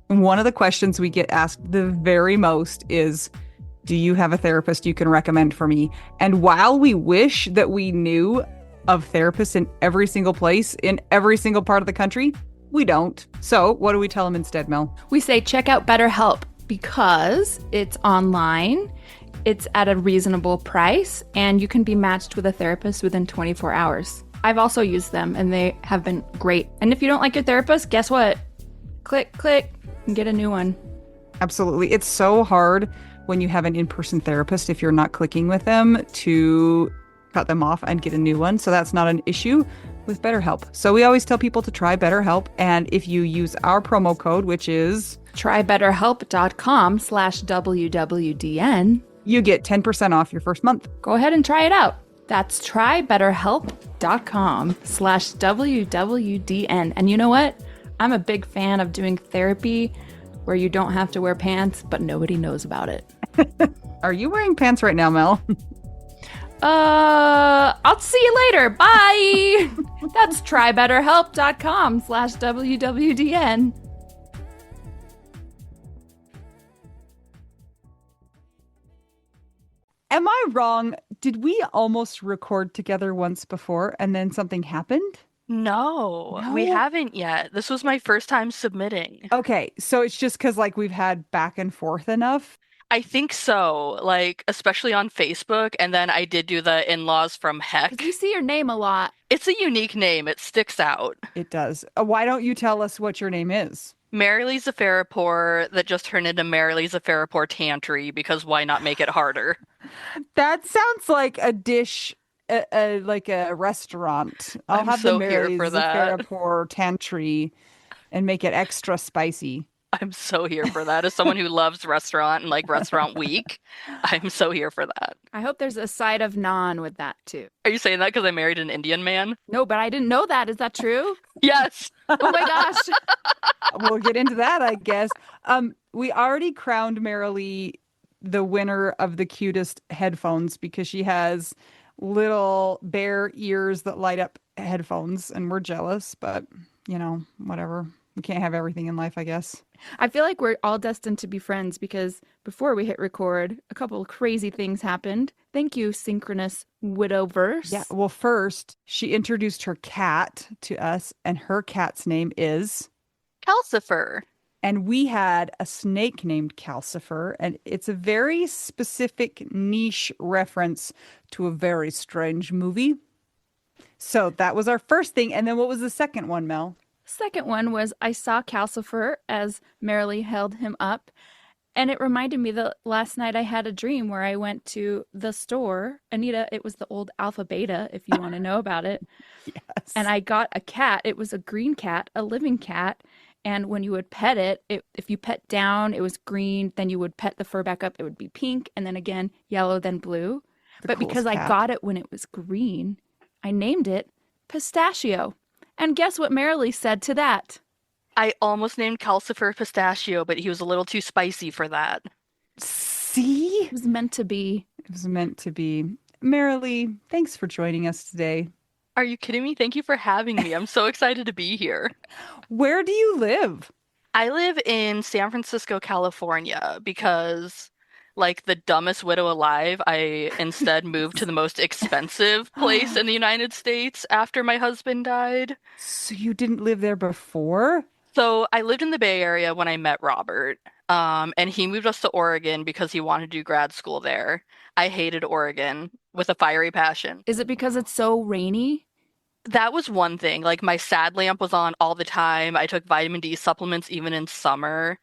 One of the questions we get asked the very most is, do you have a therapist you can recommend for me? And while we wish that we knew of therapists in every single place, in every single part of the country, we don't. So what do we tell them instead, Mel? We say check out BetterHelp because it's online, it's at a reasonable price, and you can be matched with a therapist within 24 hours. I've also used them, and they have been great. And if you don't like your therapist, guess what? Click, and get a new one. Absolutely. It's so hard when you have an in-person therapist, if you're not clicking with them, to cut them off and get a new one. So that's not an issue with BetterHelp. So we always tell people to try BetterHelp. And if you use our promo code, which is trybetterhelp.com/WWDN, you get 10% off your first month. Go ahead and try it out. That's trybetterhelp.com/WWDN. And you know what? I'm a big fan of doing therapy where you don't have to wear pants, but nobody knows about it. Are you wearing pants right now, Mel? I'll see you later. Bye. That's trybetterhelp.com/WWDN. Am I wrong? Did we almost record together once before and then something happened? No, we No? haven't yet. This was my first time submitting. Okay, so it's just because like we've had back and forth enough. I think so, like, especially on Facebook. And then I did do the in-laws from Heck. Because we see your name a lot. It's a unique name. It sticks out. It does. Why don't you tell us what your name is? Marilee Zafaripour that just turned into Marilee Zafaripour-Tantry because why not make it harder? That sounds like a dish, like a restaurant. I'll I'm have so the here Mary's for that. Zafaripour-Tantry and make it extra spicy. I'm so here for that. As someone who loves restaurant and like restaurant week, I'm so here for that. I hope there's a side of naan with that too. Are you saying that because I married an Indian man? No, but I didn't know that. Is that true? Yes. Oh my gosh. We'll get into that, I guess. We already crowned Marilee the winner of the cutest headphones because she has little bear ears that light up headphones, and we're jealous, but whatever. We can't have everything in life, I guess. I feel like we're all destined to be friends because before we hit record, a couple of crazy things happened. Thank you, synchronous widowverse. Yeah, well, first, she introduced her cat to us, and her cat's name is. Calcifer. And we had a snake named Calcifer, and it's a very specific niche reference to a very strange movie. So that was our first thing. And then what was the second one, Mel? Second one was I saw Calcifer as Marilee held him up. And it reminded me that last night I had a dream where I went to the store. Anita, it was the old Alpha Beta, if you want to know about it. Yes. And I got a cat. It was a green cat, a living cat. And when you would pet it, if you pet down, it was green. Then you would pet the fur back up, it would be pink. And then again, yellow, then blue. But because I got it when it was green, I named it Pistachio. And guess what Marilee said to that? I almost named Calcifer Pistachio, but he was a little too spicy for that. See? It was meant to be. It was meant to be. Marilee, thanks for joining us today. Are you kidding me? Thank you for having me. I'm so excited to be here. Where do you live? I live in San Francisco, California, because, like the dumbest widow alive, I instead moved to the most expensive place in the United States after my husband died. So you didn't live there before? So I lived in the Bay Area when I met Robert, and he moved us to Oregon because he wanted to do grad school there. I hated Oregon with a fiery passion. Is it because it's so rainy? That was one thing. Like my sad lamp was on all the time. I took vitamin D supplements even in summer.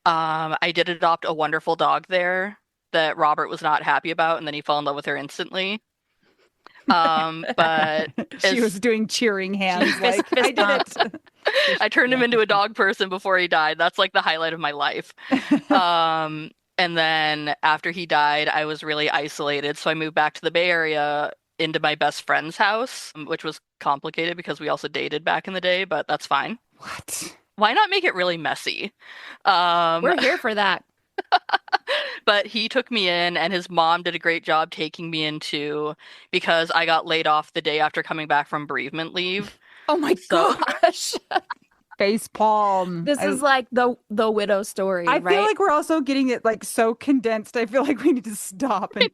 I did adopt a wonderful dog there that Robert was not happy about, and then he fell in love with her instantly. But she was doing cheering hands like, I did it. I turned him into a dog person before he died. That's like the highlight of my life. And then after he died, I was really isolated. So I moved back to the Bay Area into my best friend's house, which was complicated because we also dated back in the day, but that's fine. What? Why not make it really messy? We're here for that. But he took me in, and his mom did a great job taking me in too, because I got laid off the day after coming back from bereavement leave. Oh my gosh. Face palm. This is like the widow story, I feel right? like we're also getting it like so condensed. I feel like we need to stop and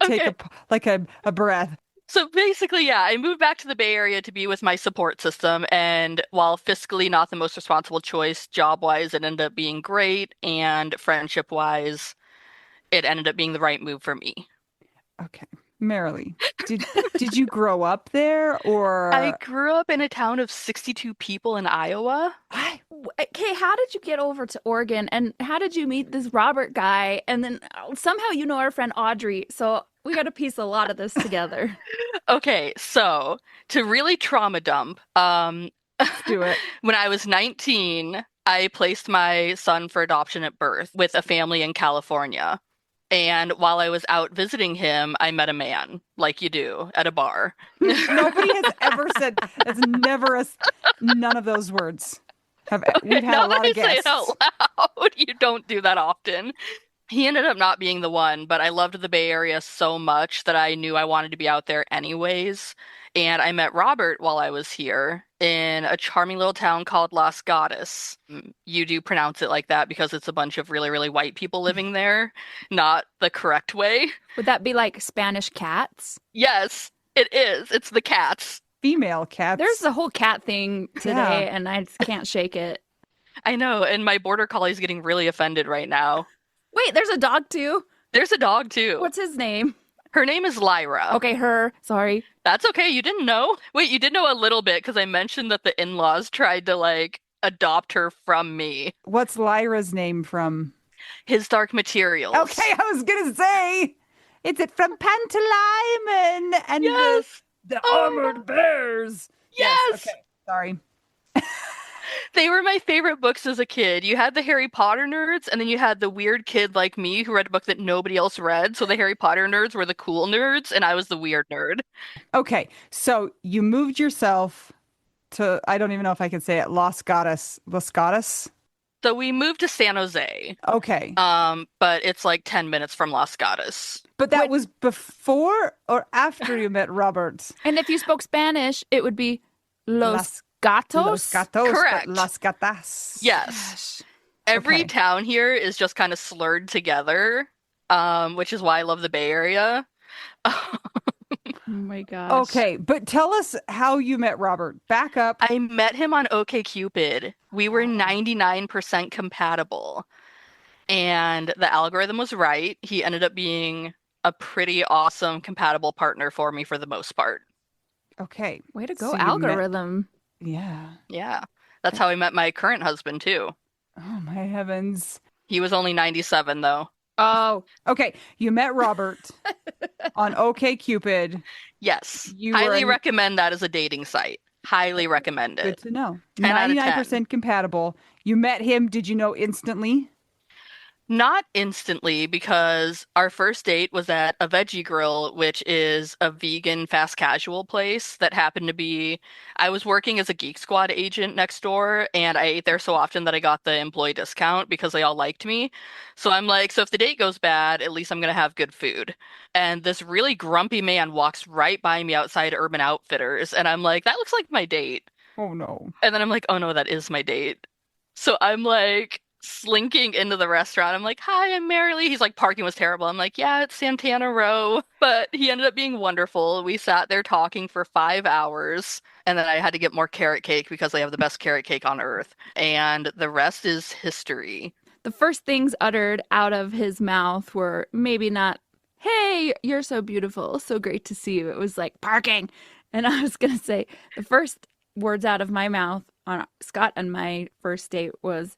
take Okay. a breath. So basically, yeah, I moved back to the Bay Area to be with my support system. And while fiscally not the most responsible choice, job-wise, it ended up being great. And friendship-wise, it ended up being the right move for me. Okay. Marilee, did you grow up there I or grew up in a town of 62 people in Iowa. I Okay, how did you get over to Oregon and how did you meet this Robert guy? And then somehow you know our friend Audrey. So we got to piece a lot of this together. Okay, so to really trauma dump, let's do it. when I was 19, I placed my son for adoption at birth with a family in California. And while I was out visiting him, I met a man, like you do, at a bar. Nobody has ever said that's never a none of those words have we've Okay, had a now that lot I of say it out guests. loud, you don't do that often. He ended up not being the one, but I loved the Bay Area so much that I knew I wanted to be out there anyways. And I met Robert while I was here in a charming little town called Las Gatas. You do pronounce it like that because it's a bunch of really, really white people living there, not the correct way. Would that be like Spanish cats? Yes, it is. It's the cats. Female There's cats. the whole cat thing Yeah. today, and I just can't shake it. I know, and my border collie's getting really offended right now. Wait, there's a dog too. There's a dog too. What's his name? Her name is Lyra. Okay, her. Sorry. That's okay. You didn't know? Wait, you did know a little bit because I mentioned that the in-laws tried to like adopt her from me. What's Lyra's name from? His Dark Materials. Okay, I was gonna say, is it from Pantomime and Yes. the Oh, Armored Bears? Yes. yes. Okay. Sorry. They were my favorite books as a kid. You had the Harry Potter nerds, and then you had the weird kid like me who read a book that nobody else read. So the Harry Potter nerds were the cool nerds, and I was the weird nerd. Okay, so you moved yourself to, I don't even know if I can say it, Los Gatos. Los Gatos? So we moved to San Jose. Okay. But it's like 10 minutes from Las Gatas. But that Wait. was before or after you met Robert? And if you spoke Spanish, it would be Los Las Gatos. Los Gatos, Correct. but Las Gatas. Yes. Gosh. Every Okay. town here is just kind of slurred together, which is why I love the Bay Area. Oh my gosh. Okay, but tell us how you met Robert. Back up. I met him on OkCupid. We were 99% compatible, and the algorithm was right. He ended up being a pretty awesome compatible partner for me for the most part. Okay. Way to So go, you met- algorithm. Yeah. Yeah. That's how I met my current husband too. Oh my heavens. He was only 97 though. Oh, Okay, you met Robert on OkCupid. Yes. You were Highly in- recommend that as a dating site. Highly recommend Good it. to know. 10 out of 10. 99% compatible. You met him, did you know instantly? Not instantly, because our first date was at a Veggie Grill, which is a vegan fast casual place that happened to be. I was working as a Geek Squad agent next door, and I ate there so often that I got the employee discount because they all liked me. So I'm like, so if the date goes bad, at least I'm gonna have good food. And this really grumpy man walks right by me outside Urban Outfitters, and I'm like, that looks like my date. Oh no. And then I'm like, oh no, that is my date. So I'm like slinking into the restaurant. I'm like, hi, I'm Marilee. He's like, parking was terrible. I'm like, yeah, it's Santana Row. But he ended up being wonderful. We sat there talking for 5 hours. And then I had to get more carrot cake because they have the best carrot cake on earth. And the rest is history. the first things uttered out of his mouth were maybe not, hey, you're so beautiful, so great to see you. It was like parking. And I was going to say, the first words out of my mouth on Scott and my first date was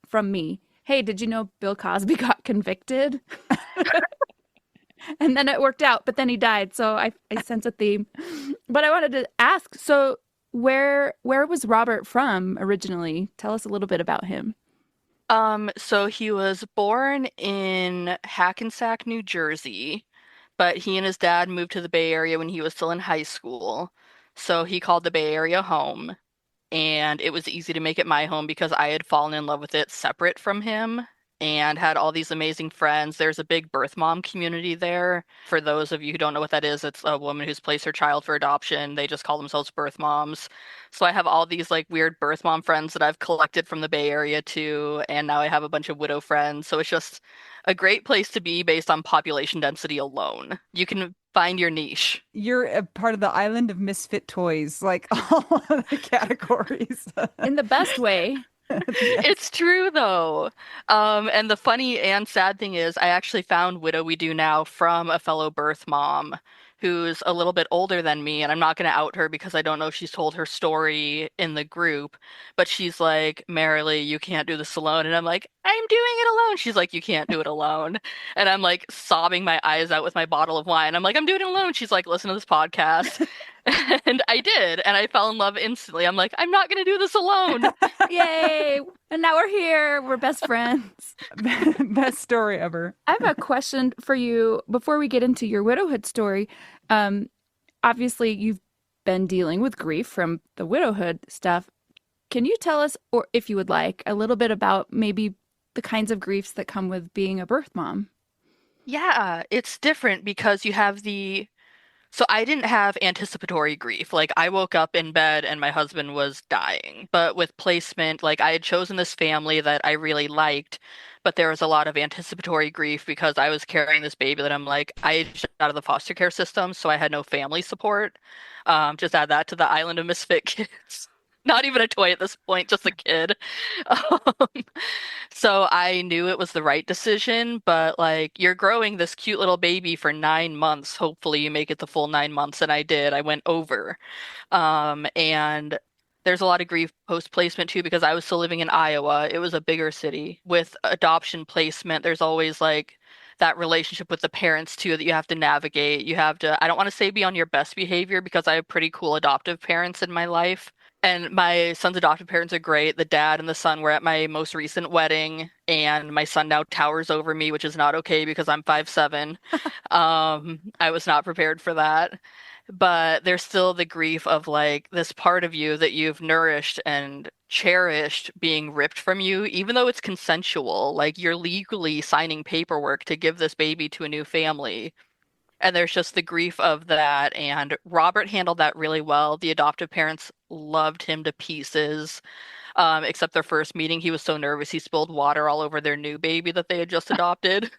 from me. Hey, did you know Bill Cosby got convicted? And then it worked out, but then he died. So I sense a theme. But I wanted to ask, so where was Robert from originally? Tell us a little bit about him. So he was born in Hackensack, New Jersey, but he and his dad moved to the Bay Area when he was still in high school. So he called the Bay Area home, and it was easy to make it my home because I had fallen in love with it separate from him. and had all these amazing friends. There's a big birth mom community there. For those of you who don't know what that is, it's a woman who's placed her child for adoption. They just call themselves birth moms. So I have all these like weird birth mom friends that I've collected from the Bay Area too, and now I have a bunch of widow friends. So it's just a great place to be based on population density alone. You can find your niche. You're a part of the island of misfit toys, like all of the categories. In the best way. Yes. It's true though. And the funny and sad thing is I actually found Widow We Do Now from a fellow birth mom who's a little bit older than me, and I'm not going to out her because I don't know if she's told her story in the group, but she's like, Marilee, you can't do this alone. And I'm like, I'm doing it alone. She's like, you can't do it alone. And I'm like sobbing my eyes out with my bottle of wine. I'm like, I'm doing it alone. She's like, listen to this podcast. And I did, and I fell in love instantly. I'm like, I'm not going to do this alone. Yay! And now we're here. We're best friends. Best story ever. I have a question for you before we get into your widowhood story. Um, Obviously, you've been dealing with grief from the widowhood stuff. Can you tell us, or if you would like, a little bit about maybe the kinds of griefs that come with being a birth mom? Yeah, it's different because you have the so I didn't have anticipatory grief. Like I woke up in bed and my husband was dying. But with placement, like I had chosen this family that I really liked, but there was a lot of anticipatory grief because I was carrying this baby that I'm like, I aged out of the foster care system, so I had no family support. Just add that to the island of misfit kids. Not even a toy at this point, just a kid. Um, so I knew it was the right decision, but like you're growing this cute little baby for 9 months. Hopefully you make it the full 9 months, and I did. I went over. And there's a lot of grief post placement too because I was still living in Iowa. It was a bigger city. With adoption placement, there's always like that relationship with the parents too that you have to navigate. You have to, I don't want to say be on your best behavior because I have pretty cool adoptive parents in my life. And my son's adoptive parents are great. The dad and the son were at my most recent wedding, and my son now towers over me, which is not okay because I'm 5'7". I was not prepared for that. But there's still the grief of like this part of you that you've nourished and cherished being ripped from you, even though it's consensual. Like you're legally signing paperwork to give this baby to a new family. And there's just the grief of that. And Robert handled that really well. The adoptive parents loved him to pieces. Except their first meeting, he was so nervous he spilled water all over their new baby that they had just adopted.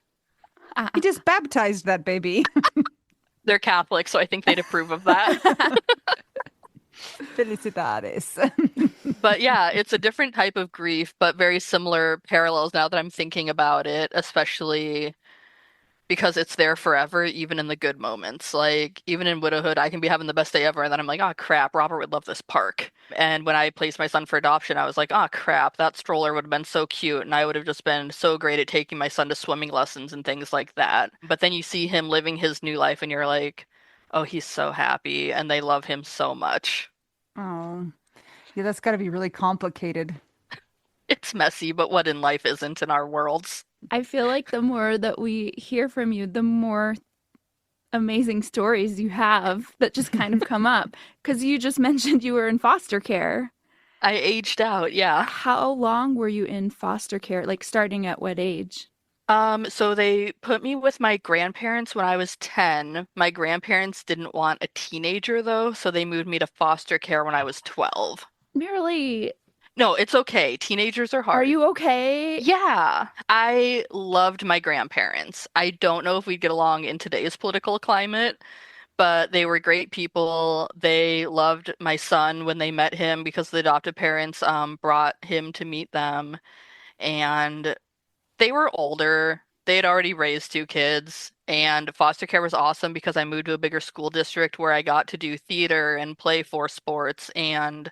He just baptized that baby. They're Catholic, so I think they'd approve of that. Felicidades. But yeah, it's a different type of grief, but very similar parallels now that I'm thinking about it, especially because it's there forever, even in the good moments. Like, even in widowhood, I can be having the best day ever, and then I'm like, oh crap, Robert would love this park. And when I placed my son for adoption, I was like, oh crap, that stroller would have been so cute, and I would have just been so great at taking my son to swimming lessons and things like that. But then you see him living his new life, and you're like, oh, he's so happy, and they love him so much. Oh, yeah, that's got to be really complicated. It's messy, but what in life isn't in our worlds? I feel like the more that we hear from you, the more amazing stories you have that just kind of come up. Because you just mentioned you were in foster care. I aged out, yeah. How long were you in foster care? Like starting at what age? So they put me with my grandparents when I was 10. My grandparents didn't want a teenager though, so they moved me to foster care when I was 12. Marilee, No, it's okay. Teenagers are are hard. you okay? Yeah, I loved my grandparents. I don't know if we'd get along in today's political climate, but they were great people. They loved my son when they met him because the adoptive parents brought him to meet them. And they were older. They had already raised two kids. And foster care was awesome because I moved to a bigger school district where I got to do theater and play four sports. And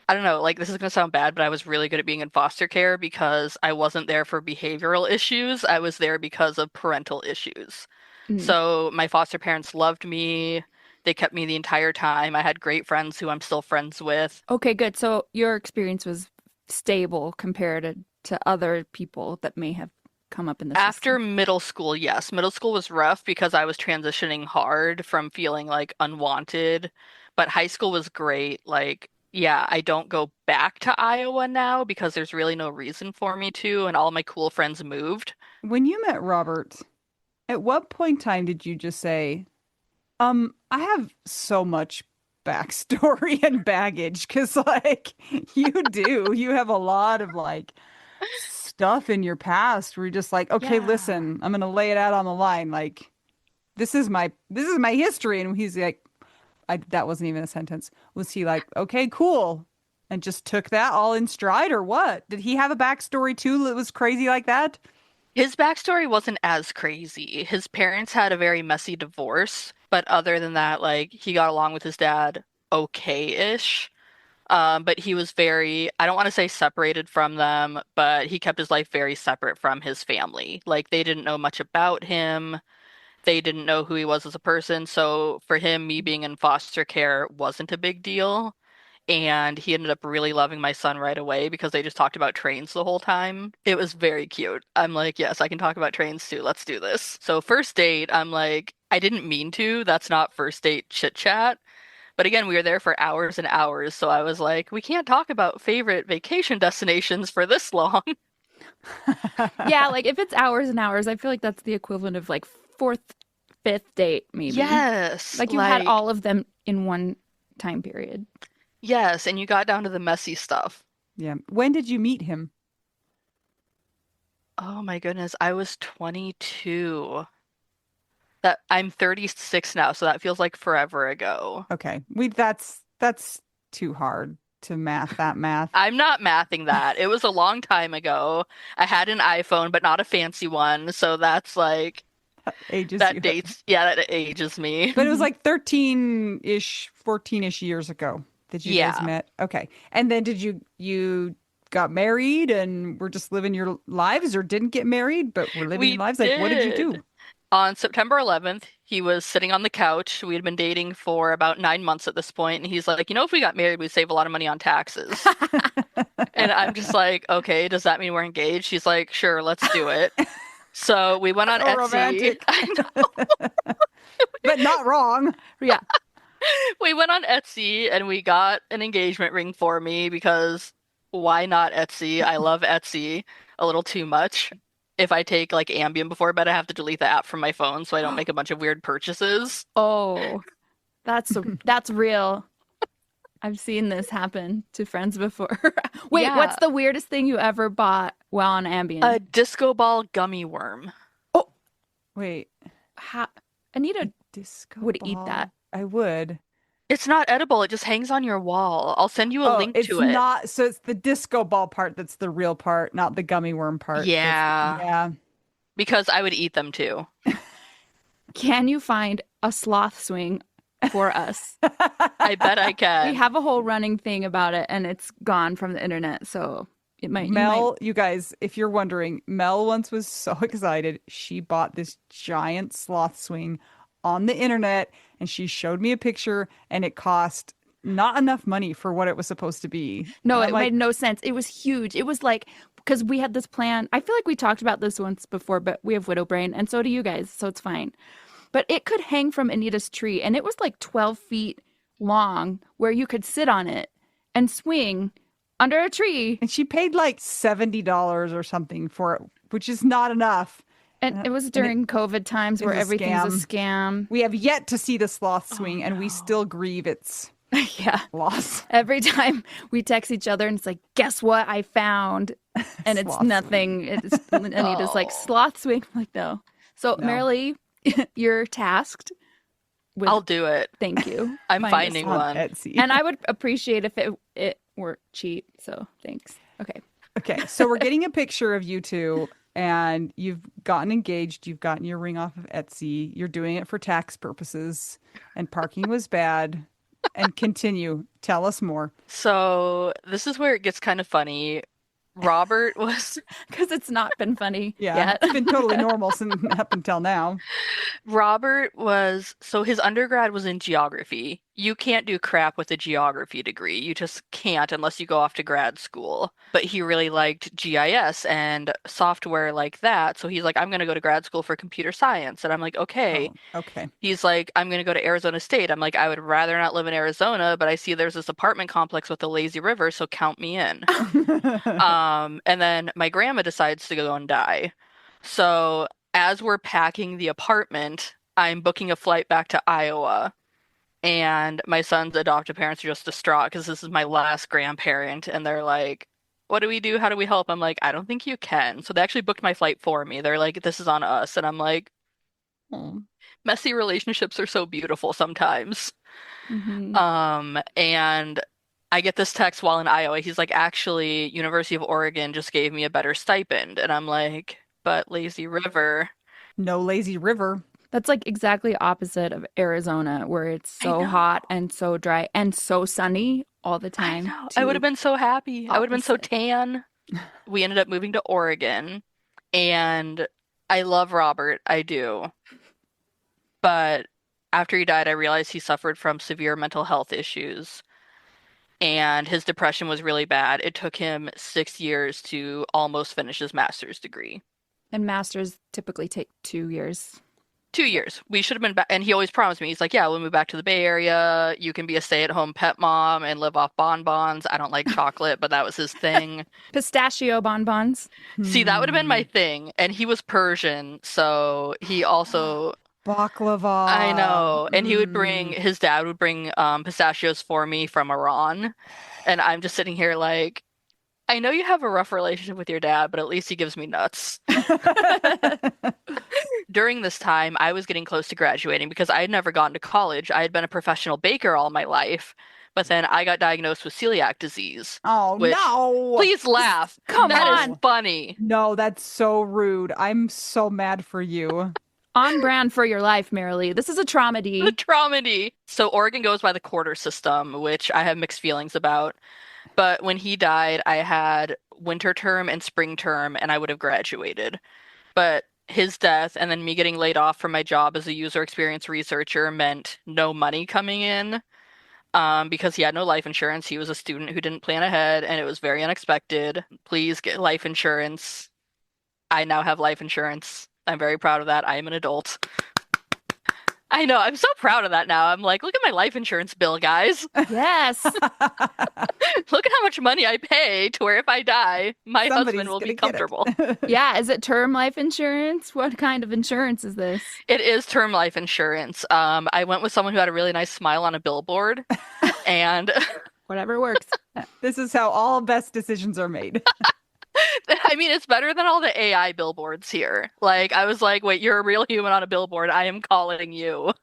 I don't know, like this is going to sound bad, but I was really good at being in foster care because I wasn't there for behavioral issues. I was there because of parental issues. Mm. So my foster parents loved me. They kept me the entire time. I had great friends who I'm still friends with. Okay, good. So your experience was stable compared to other people that may have come up in the After system. middle school, yes. Middle school was rough because I was transitioning hard from feeling like unwanted, but high school was great. Like yeah, I don't go back to Iowa now because there's really no reason for me to, and all my cool friends moved. When you met Robert, at what point in time did you just say, I have so much backstory and baggage? Because, like, you have a lot of like stuff in your past where you're just like, okay, Yeah. listen, I'm gonna lay it out on the line. Like, this is my history. And he's like, that wasn't even a sentence. Was he like, okay, cool, and just took that all in stride, or what? Did he have a backstory too that was crazy like that? His backstory wasn't as crazy. His parents had a very messy divorce, but other than that, like he got along with his dad okay-ish. But he was very, I don't want to say separated from them, but he kept his life very separate from his family. Like they didn't know much about him. They didn't know who he was as a person. So for him, me being in foster care wasn't a big deal. And he ended up really loving my son right away because they just talked about trains the whole time. It was very cute. I'm like, yes, I can talk about trains too. Let's do this. So first date, I'm like, I didn't mean to. That's not first date chit chat. But again, we were there for hours and hours. So I was like, we can't talk about favorite vacation destinations for this long. Yeah, like if it's hours and hours, I feel like that's the equivalent of like fourth, fifth date, maybe. Yes, Like you had like, all of them in one time period. yes. And you got down to the messy stuff. Yeah. When did you meet him? Oh my goodness, I was 22. That I'm 36 now, so that feels like forever ago. Okay. That's too hard to math that math. I'm not mathing that. It was a long time ago. I had an iPhone, but not a fancy one, so that's like Ages that you. dates, yeah, that ages me. But it was like 13-ish, 14-ish years ago that you guys Yeah. met. Okay. And then did you got married and were just living your lives, or didn't get married but were living your We lives? Like, what did you do? did. On September 11th, he was sitting on the couch. We had been dating for about 9 months at this point, and he's like, if we got married, we'd save a lot of money on taxes. And I'm just like, okay, does that mean we're engaged? She's like, sure, let's do it. So we went on So Etsy. romantic, I know. but not wrong. Yeah. We went on Etsy and we got an engagement ring for me because why not Etsy? I love Etsy a little too much. If I take like Ambien before bed, I have to delete the app from my phone so I don't make a bunch of weird purchases. Oh, that's real. I've seen this happen to friends before. Wait, Yeah, what's the weirdest thing you ever bought while on a Ambien? disco ball gummy worm. Oh, Wait, ha Anita disco would eat that. ball. I would. It's not edible, it just hangs on your wall. I'll send you a Oh, link it's to it. not. So it's the disco ball part that's the real part, not the gummy worm part. Yeah, Yeah. because I would eat them too. Can you find a sloth swing for us? I bet I We can. have a whole running thing about it and it's gone from the internet, so you might Mel, you guys, if you're wondering, Mel once was so excited. She bought this giant sloth swing on the internet and she showed me a picture and it cost not enough money for what it was supposed to be. No, And I'm it like, made no sense. It was huge. It was like because we had this plan. I feel like we talked about this once before, but we have widow brain and so do you guys, so it's fine. But it could hang from Anita's tree and it was like 12 feet long where you could sit on it and swing under a tree. and she paid like $70 or something for it, which is not enough. And it was And it during COVID times where is a everything's a scam. scam. We have yet to see the sloth Oh swing and we no. still grieve its Yeah. loss. Every time we text each other and it's like, guess what I found? And it's Sloth nothing. It's Anita's like Oh, sloth swing. I'm like, no. So No. Marilee, you're tasked with I'll do it. thank you. I'm Find us finding On one. Etsy. And I would appreciate if it were cheap. So thanks. Okay. Okay, so we're getting a picture of you two, and you've gotten engaged. You've gotten your ring off of Etsy. You're doing it for tax purposes, and parking was bad. And continue. Tell us more. So this is where it gets kind of funny. Robert was Because it's not been funny Yeah, yet. it's been totally normal since up until now. Robert was so his undergrad was in geography. You can't do crap with a geography degree. You just can't unless you go off to grad school. But he really liked GIS and software like that. So he's like, I'm going to go to grad school for computer science. And I'm like, okay. Oh, okay. He's like, I'm going to go to Arizona State. I'm like, I would rather not live in Arizona, but I see there's this apartment complex with a lazy river, so count me in. And then my grandma decides to go and die. So as we're packing the apartment, I'm booking a flight back to Iowa. And my son's adoptive parents are just distraught because this is my last grandparent. And they're like, what do we do? How do we help? I'm like, I don't think you can. So they actually booked my flight for me. They're like, this is on us. And I'm like, Oh, messy relationships are so beautiful sometimes. Hmm. And I get this text while in Iowa. He's like, actually, University of Oregon just gave me a better stipend. And I'm like, but Lazy River. no lazy river. That's like exactly opposite of Arizona, where it's I so know. hot and so dry and so sunny all the I time. know. I would have To been so happy. I would have been so opposite. tan. We ended up moving to Oregon. And I love Robert. I do. But after he died, I realized he suffered from severe mental health issues. And his depression was really bad. It took him 6 years to almost finish his master's degree. And masters typically take 2 years. 2 years. We should have been back. And he always promised me, he's like, yeah, we'll move back to the Bay Area. You can be a stay-at-home pet mom and live off bonbons. I don't like chocolate, but that was his thing. Pistachio bonbons. See, that would have been Hmm. my thing. And he was Persian, so he also, I Baklava. know. And he would bring, Mm. his dad would bring pistachios for me from Iran. And I'm just sitting here like, I know you have a rough relationship with your dad, but at least he gives me nuts. During this time, I was getting close to graduating because I had never gone to college. I had been a professional baker all my life, but then I got diagnosed with celiac disease, Oh which, no. please laugh. Come That is on. No. funny. No, that's so rude. I'm so mad for you. On brand for your life, Marilee. This is a The traumedy. traumedy. So Oregon goes by the quarter system, which I have mixed feelings about. But when he died, I had winter term and spring term, and I would have graduated. But his death and then me getting laid off from my job as a user experience researcher meant no money coming in, because he had no life insurance. He was a student who didn't plan ahead, and it was very unexpected. Please get life insurance. I now have life insurance. I'm very proud of that. I am an adult. I know. I'm so proud of that now. I'm like, look at my life insurance bill, guys. Yes. Look at how much money I pay to where if I die, my husband Somebody's will be gonna get comfortable. it. Yeah. Is it term life insurance? What kind of insurance is this? It is term life insurance. I went with someone who had a really nice smile on a billboard, and Whatever works. This is how all best decisions are made. I mean, it's better than all the AI billboards here. Like, I was like, wait, you're a real human on a billboard. I am calling you.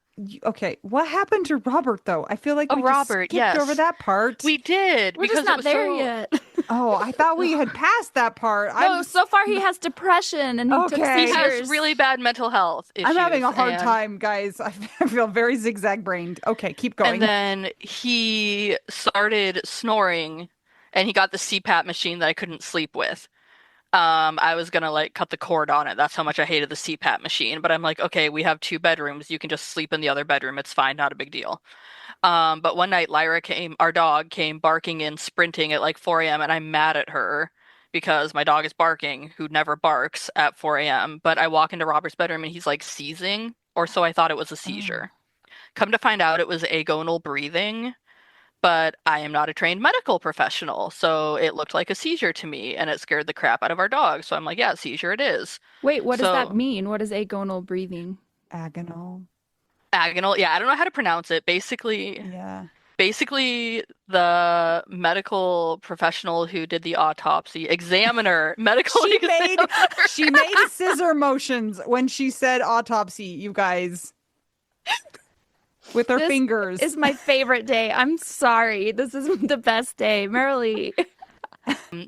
Okay, what happened to Robert though? I feel like Oh, we just Robert, skipped over yes. that part. We did We're because just it not was there so. yet. Oh, I thought we had passed that part. No, so far he has depression and took Okay. He has seizures. really bad mental health I'm having a issues, hard and time, guys. I feel very zigzag brained. Okay, keep and going. then he started snoring, and he got the CPAP machine that I couldn't sleep with. I was gonna like cut the cord on it. That's how much I hated the CPAP machine. But I'm like, okay, we have two bedrooms. You can just sleep in the other bedroom. It's fine, not a big deal. But one night Lyra came, our dog came barking in, sprinting at like 4 a.m. and I'm mad at her because my dog is barking, who never barks at 4 a.m. But I walk into Robert's bedroom and he's like seizing, or so I thought it was a Oh. seizure. Come to find out it was agonal breathing, but I am not a trained medical professional, so it looked like a seizure to me, and it scared the crap out of our dog. So I'm like, yeah, seizure it is. Wait, what does that So mean? What is agonal breathing? Agonal. agonal, yeah, I don't know how to pronounce it. Yeah. Basically, the medical professional who did the autopsy, examiner, medical She made examiner. she made scissor motions when she said autopsy, you guys, with her This fingers. is my favorite day. I'm sorry. This is the best day. Marilee.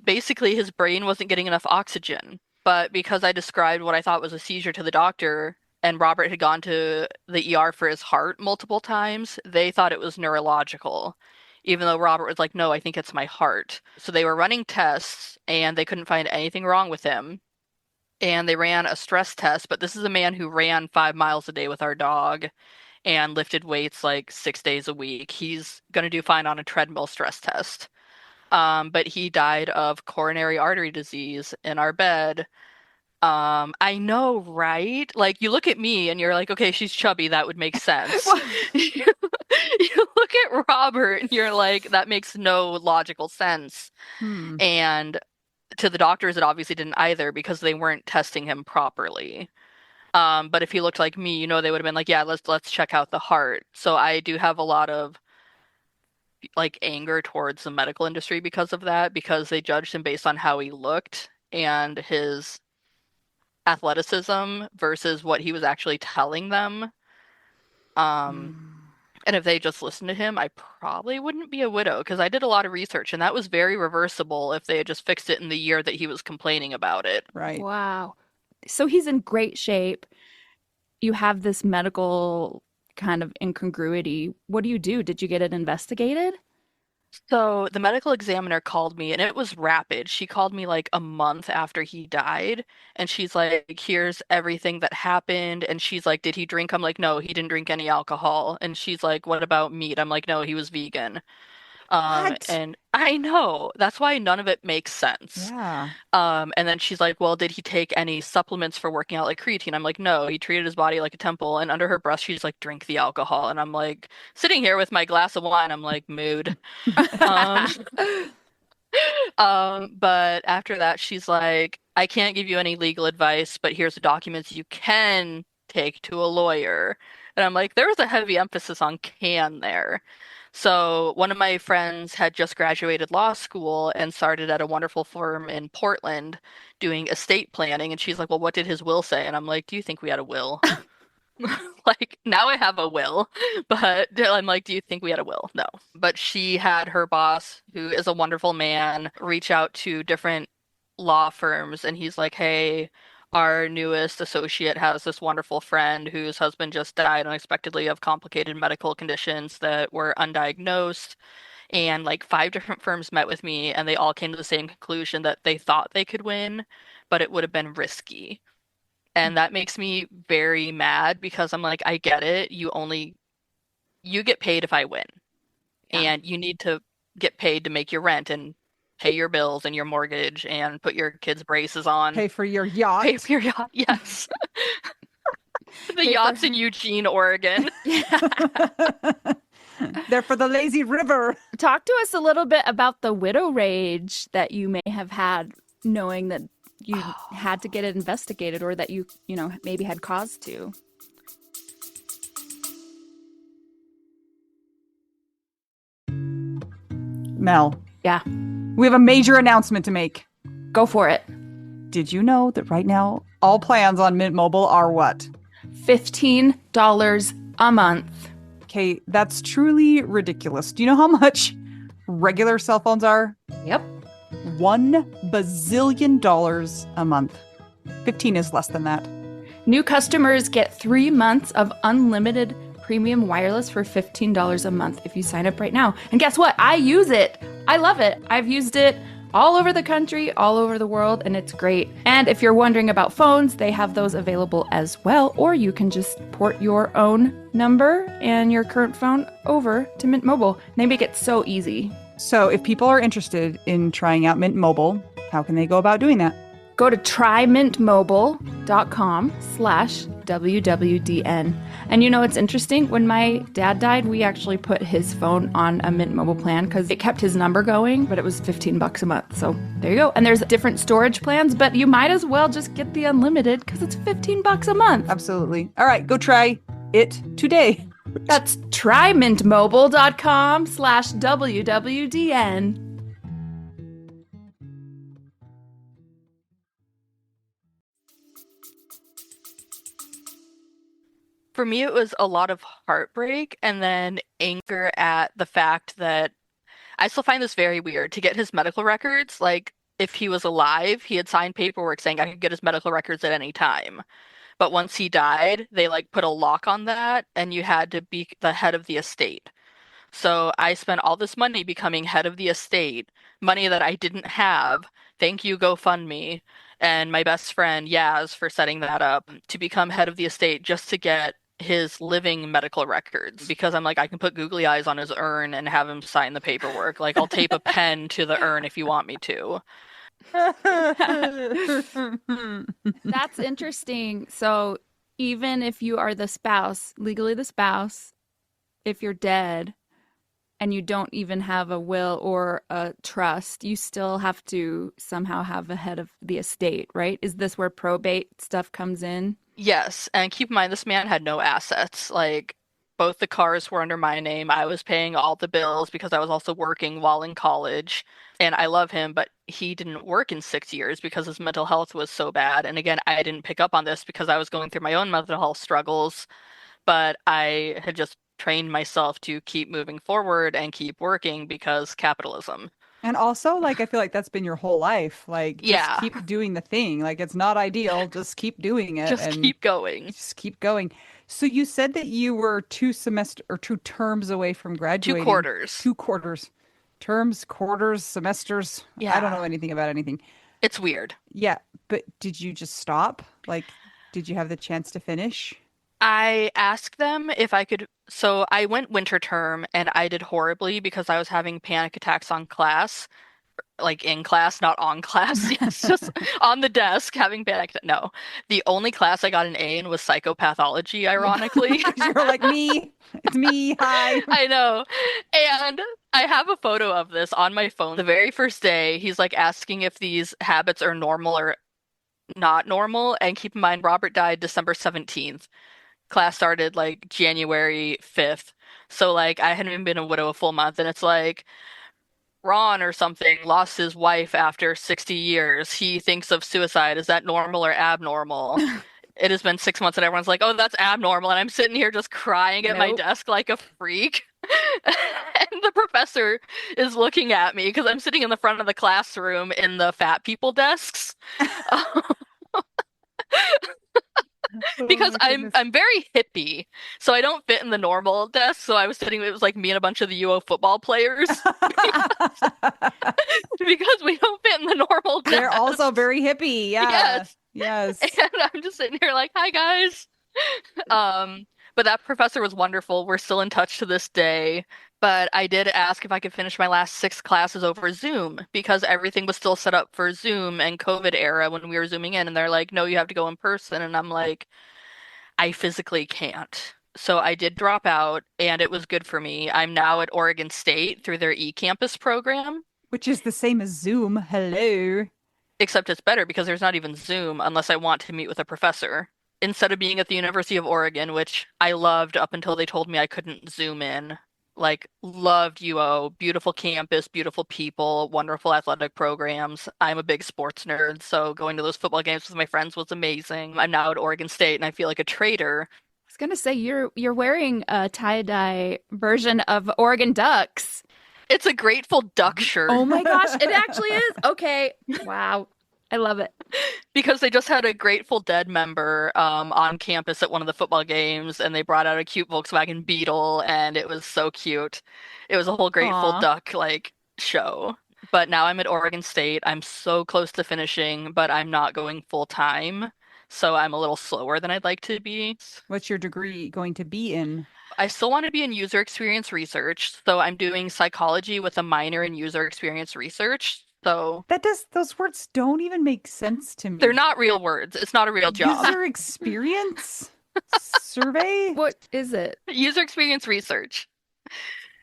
Basically, his brain wasn't getting enough oxygen. But because I described what I thought was a seizure to the doctor, and Robert had gone to the ER for his heart multiple times, they thought it was neurological. even though Robert was like, no, I think it's my heart. So they were running tests and they couldn't find anything wrong with him. And they ran a stress test, but this is a man who ran 5 miles a day with our dog and lifted weights like 6 days a week. He's going to do fine on a treadmill stress test. But he died of coronary artery disease in our bed. I know, right? Like you look at me and you're like, okay, she's chubby, that would make sense. Well, You, you look at Robert and you're like, that makes no logical sense. hmm. And to the doctors, it obviously didn't either because they weren't testing him properly. But if he looked like me, they would have been like, yeah, let's check out the heart. So I do have a lot of like anger towards the medical industry because of that, because they judged him based on how he looked and his athleticism versus what he was actually telling them. Um, Hmm. and if they just listened to him, I probably wouldn't be a widow because I did a lot of research and that was very reversible if they had just fixed it in the year that he was complaining about it. Right. Wow. So he's in great shape. You have this medical kind of incongruity. What do you do? Did you get it investigated? So the medical examiner called me and it was rapid. She called me like a month after he died and she's like, here's everything that happened. And she's like, did he drink? I'm like, no, he didn't drink any alcohol. And she's like, what about meat? I'm like, no, he was vegan. What? And I know that's why none of it makes sense. Yeah. And then she's like, well, did he take any supplements for working out like creatine? I'm like, no, he treated his body like a temple. And under her breath, she's like, drink the alcohol. And I'm like, sitting here with my glass of wine, I'm like, mood. Um, but after that, she's like, I can't give you any legal advice, but here's the documents you can take to a lawyer. And I'm like, there was a heavy emphasis on can there. So one of my friends had just graduated law school and started at a wonderful firm in Portland doing estate planning. And she's like, well, what did his will say? And I'm like, do you think we had a will? Like now I have a will, but I'm like, do you think we had a will? No. But she had her boss, who is a wonderful man, reach out to different law firms, and he's like, hey, our newest associate has this wonderful friend whose husband just died unexpectedly of complicated medical conditions that were undiagnosed. And like five different firms met with me, and they all came to the same conclusion that they thought they could win, but it would have been risky. And that makes me very mad because I'm like, I get it. You get paid if I win. Yeah. And you need to get paid to make your rent and pay your bills and your mortgage and put your kids' braces on. Pay for your Pay yacht. for your yacht. Yes. The Pay for yacht's in Eugene, Oregon. They're for the lazy river. Talk to us a little bit about the widow rage that you may have had knowing that you had to get it investigated or that you maybe had cause to. Mel, Yeah, we have a major announcement to make. go for it. Did you know that right now all plans on Mint Mobile are what? $15 a month. Okay, that's truly ridiculous. Do you know how much regular cell phones are? Yep. $1 bazillion a month. 15 is less than that. New customers get 3 months of unlimited premium wireless for $15 a month if you sign up right now. And guess what? I use it. I love it. I've used it all over the country, all over the world, and it's great. And if you're wondering about phones, they have those available as well, or you can just port your own number and your current phone over to Mint Mobile. They make it so easy. So if people are interested in trying out Mint Mobile, how can they go about doing that? Go to trymintmobile.com/WWDN. And it's interesting. When my dad died, we actually put his phone on a Mint Mobile plan because it kept his number going, but it was $15 a month. So there you go. And there's different storage plans, but you might as well just get the unlimited because it's $15 a month. Absolutely. All right, go try it today. That's trymintmobile.com/WWDN. For me, it was a lot of heartbreak and then anger at the fact that I still find this very weird to get his medical records. Like, if he was alive, he had signed paperwork saying I could get his medical records at any time. But once he died, they like put a lock on that and you had to be the head of the estate. So I spent all this money becoming head of the estate, money that I didn't have. Thank you, GoFundMe, and my best friend Yaz for setting that up to become head of the estate just to get his living medical records because I'm like, I can put googly eyes on his urn and have him sign the paperwork. Like, I'll tape a pen to the urn if you want me to. That's interesting. So even if you are the spouse, legally the spouse, if you're dead and you don't even have a will or a trust, you still have to somehow have a head of the estate, right? Is this where probate stuff comes in? Yes, and keep in mind this man had no assets. Like both the cars were under my name. I was paying all the bills because I was also working while in college. And I love him, but he didn't work in 6 years because his mental health was so bad. And again, I didn't pick up on this because I was going through my own mental health struggles, but I had just trained myself to keep moving forward and keep working because capitalism. And also, like, I feel like that's been your whole life. Like, just Yeah, keep doing the thing. Like, it's not ideal. Just keep doing it just and keep going. just keep going. So you said that you were 2 terms away from Two graduating. quarters. 2 quarters. Terms, quarters, semesters. I don't Yeah, know anything about anything. it's weird. Yeah, but did you just stop? Like, did you have the chance to finish? I asked them if I could. So I went winter term and I did horribly because I was having panic attacks on class, like in class, not on class. Yes, just on the desk having panic. No, the only class I got an A in was psychopathology, Yeah. ironically. You're like me. It's me. Hi. I know. And I have a photo of this on my phone. The very first day, he's like asking if these habits are normal or not normal. And keep in mind, Robert died December 17th. Class started like January 5th. So like I hadn't even been a widow a full month and it's like Ron or something lost his wife after 60 years. He thinks of suicide. Is that normal or abnormal? It has been 6 months and everyone's like, "Oh, that's abnormal." And I'm sitting here just crying at my Nope. desk like a freak. And the professor is looking at me because I'm sitting in the front of the classroom in the fat people desks. Oh Because my I'm goodness. I'm very hippie, so I don't fit in the normal desk. So I was sitting, it was like me and a bunch of the UO football players because we don't fit in the normal They're also desks. very hippie. Yeah. Yes, Yes. and I'm just sitting here like, "Hi guys." Um, but that professor was wonderful. We're still in touch to this day. But I did ask if I could finish my last 6 classes over Zoom because everything was still set up for Zoom and COVID era when we were zooming in, and they're like, "No, you have to go in person." And I'm like, I physically can't. So I did drop out, and it was good for me. I'm now at Oregon State through their eCampus program, Which is the same as Zoom. Hello. except it's better because there's not even Zoom unless I want to meet with a professor. Instead of being at the University of Oregon, which I loved up until they told me I couldn't Zoom in. Like, loved UO, beautiful campus, beautiful people, wonderful athletic programs. I'm a big sports nerd, so going to those football games with my friends was amazing. I'm now at Oregon State, and I feel like a traitor. I was gonna say you're wearing a tie-dye version of Oregon Ducks. It's a Grateful Duck shirt Oh my gosh, it actually is. Okay. Wow. I love it. because they just had a Grateful Dead member on campus at one of the football games, and they brought out a cute Volkswagen Beetle, and it was so cute. It was a whole Grateful Aw. Duck like show. But now I'm at Oregon State. I'm so close to finishing, but I'm not going full time, so I'm a little slower than I'd like to be. What's your degree going to be in? I still want to be in user experience research, so I'm doing psychology with a minor in user experience research. So Those words don't even make sense to they're me. not real words. It's not a real job. User experience survey? What is it? User experience research.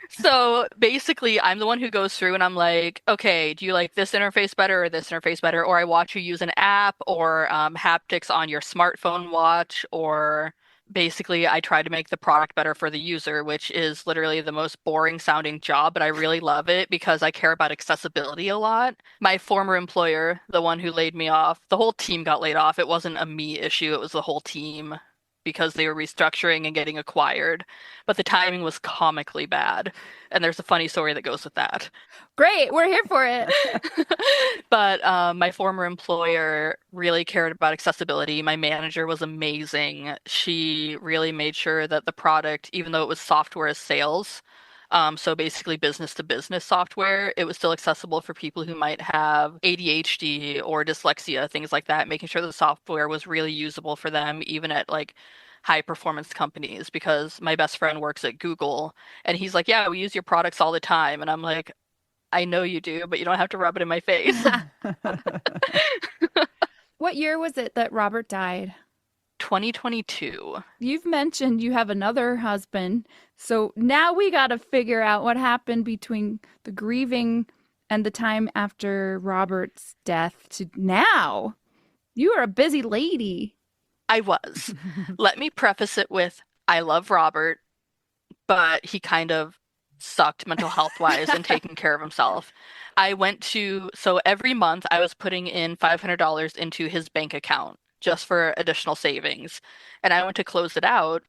So basically, I'm the one who goes through and I'm like, okay, do you like this interface better or this interface better? Or I watch you use an app or haptics on your smartphone watch, or basically, I try to make the product better for the user, which is literally the most boring sounding job, but I really love it because I care about accessibility a lot. My former employer, the one who laid me off, the whole team got laid off. It wasn't a me issue, it was the whole team because they were restructuring and getting acquired. But the timing was comically bad. And there's a funny story that goes with that. Great, we're here for it. But my former employer really cared about accessibility. My manager was amazing. She really made sure that the product, even though it was software as sales, So basically business to business software. It was still accessible for people who might have ADHD or dyslexia, things like that, making sure the software was really usable for them, even at like high performance companies. Because my best friend works at Google and he's like, yeah, we use your products all the time. And I'm like, I know you do, but you don't have to rub it in my face. What year was it that Robert died? 2022. You've mentioned you have another husband. So now we got to figure out what happened between the grieving and the time after Robert's death to now. You are a busy lady. I was. Let me preface it with I love Robert, but he kind of sucked mental health wise and taking care of himself. So every month I was putting in $500 into his bank account just for additional savings. And I went to close it out.